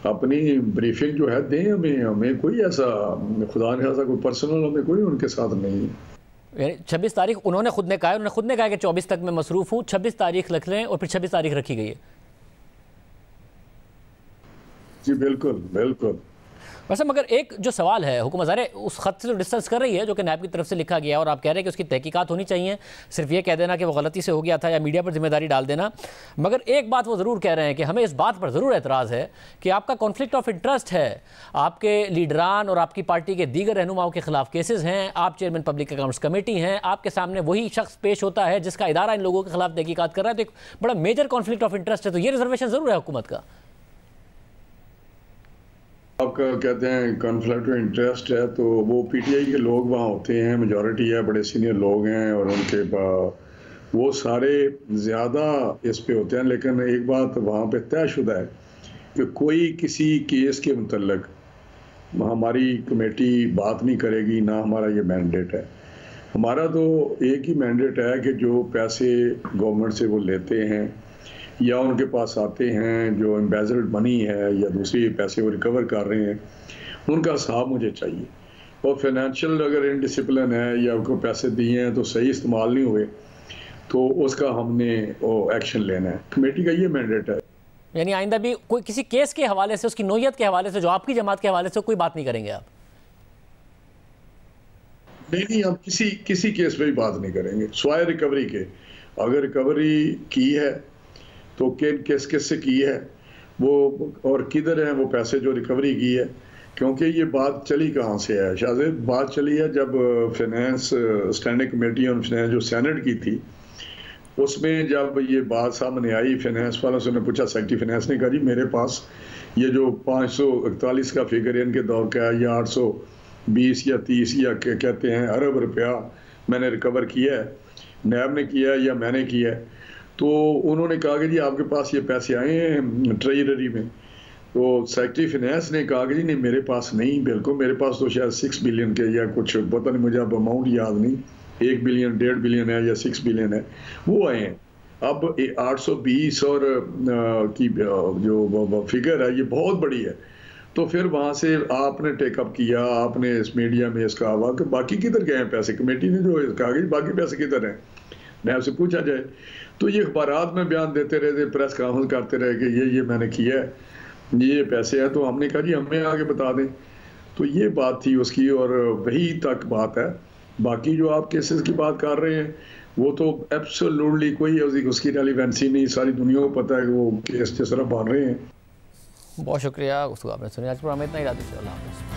अपनी ब्रीफिंग जो है दें हमें कोई ऐसा खुदा ने ऐसा कोई पर्सनल हमें कोई उनके साथ नहीं है। 26 तारीख उन्होंने खुद ने कहा कि 24 तक मैं मसरूफ़ हूँ, 26 तारीख रख लें, और फिर 26 तारीख रखी गई है। जी बिल्कुल बिल्कुल। वैसे मगर एक जो सवाल है, हुकूमत ज़ाहिर उस ख़त से तो डिस्टेंस कर रही है जो कि नैब की तरफ से लिखा गया, और आप कह रहे हैं कि उसकी तहकीकात होनी चाहिए, सिर्फ ये कह देना कि वो गलती से हो गया था या मीडिया पर जिम्मेदारी डाल देना। मगर एक बात वो ज़रूर कह रहे हैं कि हमें इस बात पर ज़रूर एतराज़ है कि आपका कॉन्फ्लिक्ट ऑफ इंटरेस्ट है, आपके लीडरान और आपकी पार्टी के दीगर रहनुमाओं के खिलाफ केसेस हैं, आप चेयरमैन पब्लिक अकाउंट्स कमेटी हैं, आपके सामने वही शख्स पेश होता है जिसका इदारा इन लोगों के खिलाफ तहकीकात कर रहा है, तो एक बड़ा मेजर कॉन्फ्लिक्ट ऑफ इंटरेस्ट है, तो ये रिजर्वेशन ज़रूर है हुकूमत का। आपका कहते हैं कॉन्फ्लिक्ट ऑफ इंटरेस्ट है, तो वो पीटीआई के लोग वहाँ होते हैं, मेजॉरिटी है, बड़े सीनियर लोग हैं और उनके वो सारे ज़्यादा इस पे होते हैं। लेकिन एक बात वहाँ पे तयशुदा है कि कोई किसी केस के मुतल्लिक हमारी कमेटी बात नहीं करेगी, ना हमारा ये मैंडेट है। हमारा तो एक ही मैंडेट है कि जो पैसे गवर्नमेंट से वो लेते हैं या उनके पास आते हैं, जो एम्बेजल्ड मनी है या दूसरी पैसे वो रिकवर कर रहे हैं, उनका हिसाब मुझे चाहिए। और फाइनेंशियल अगर इनडिसिप्लिन है या उनको पैसे दिए हैं तो सही इस्तेमाल नहीं हुए तो उसका हमने वो एक्शन लेना है। कमेटी का ये मैंडेट है। यानी आइंदा भी कोई किसी केस के हवाले से, उसकी नोयत के हवाले से, जो आपकी जमात के हवाले से कोई बात नहीं करेंगे आप? नहीं, हम किसी केस पे भी बात नहीं करेंगे स्वाय रिकवरी के। अगर रिकवरी की है तो किस से की है वो और किधर है वो पैसे जो रिकवरी की है, क्योंकि ये बात चली कहाँ से है शाहजेब? बात चली है जब finance standing committee on finance जो सेनेट की थी, उसमें जब ये बात सामने आई, फाइनेंस वालों से पूछा, सेक्रेटरी फाइनेंस ने कहा जी मेरे पास ये जो 541 का फिगर इनके दौर का है या 820 या 30 या कहते हैं अरब रुपया मैंने रिकवर किया है, नैब ने किया है या मैंने किया है। तो उन्होंने कहा कि जी आपके पास ये पैसे आए हैं ट्रेजरी में। तो सेक्रेटरी फाइनेंस ने कहा कि जी नहीं मेरे पास नहीं, बिल्कुल मेरे पास तो शायद 6 बिलियन के या कुछ पता नहीं, मुझे अब अमाउंट याद नहीं, 1 बिलियन 1.5 बिलियन है या 6 बिलियन है वो आए हैं। अब 820 और की जो फिगर है ये बहुत बड़ी है। तो फिर वहाँ से आपने टेकअप किया, आपने इस मीडिया में इसका आवा कि बाकी किधर गए हैं पैसे, कमेटी ने जो कहा कि बाकी पैसे किधर हैं, नैब से पूछा जाए। तो ये अखबारात में बयान देते रहे थे, प्रेस कॉन्फ्रेंस करते रहे कि ये मैंने किया है, ये पैसे हैं। तो हमने कहा जी हमें आगे बता दें। तो ये बात थी उसकी और वही तक बात है। बाकी जो आप केसेस की बात कर रहे हैं वो तो एब्सोल्युटली कोई उसकी रेलिवेंसी नहीं, सारी दुनिया को पता है कि वो केस जिस तरह बन रहे हैं। बहुत शुक्रिया, उसको आपने सुनिए। आज प्रोग्राम में इतना ही। अल्लाह हाफ़िज़।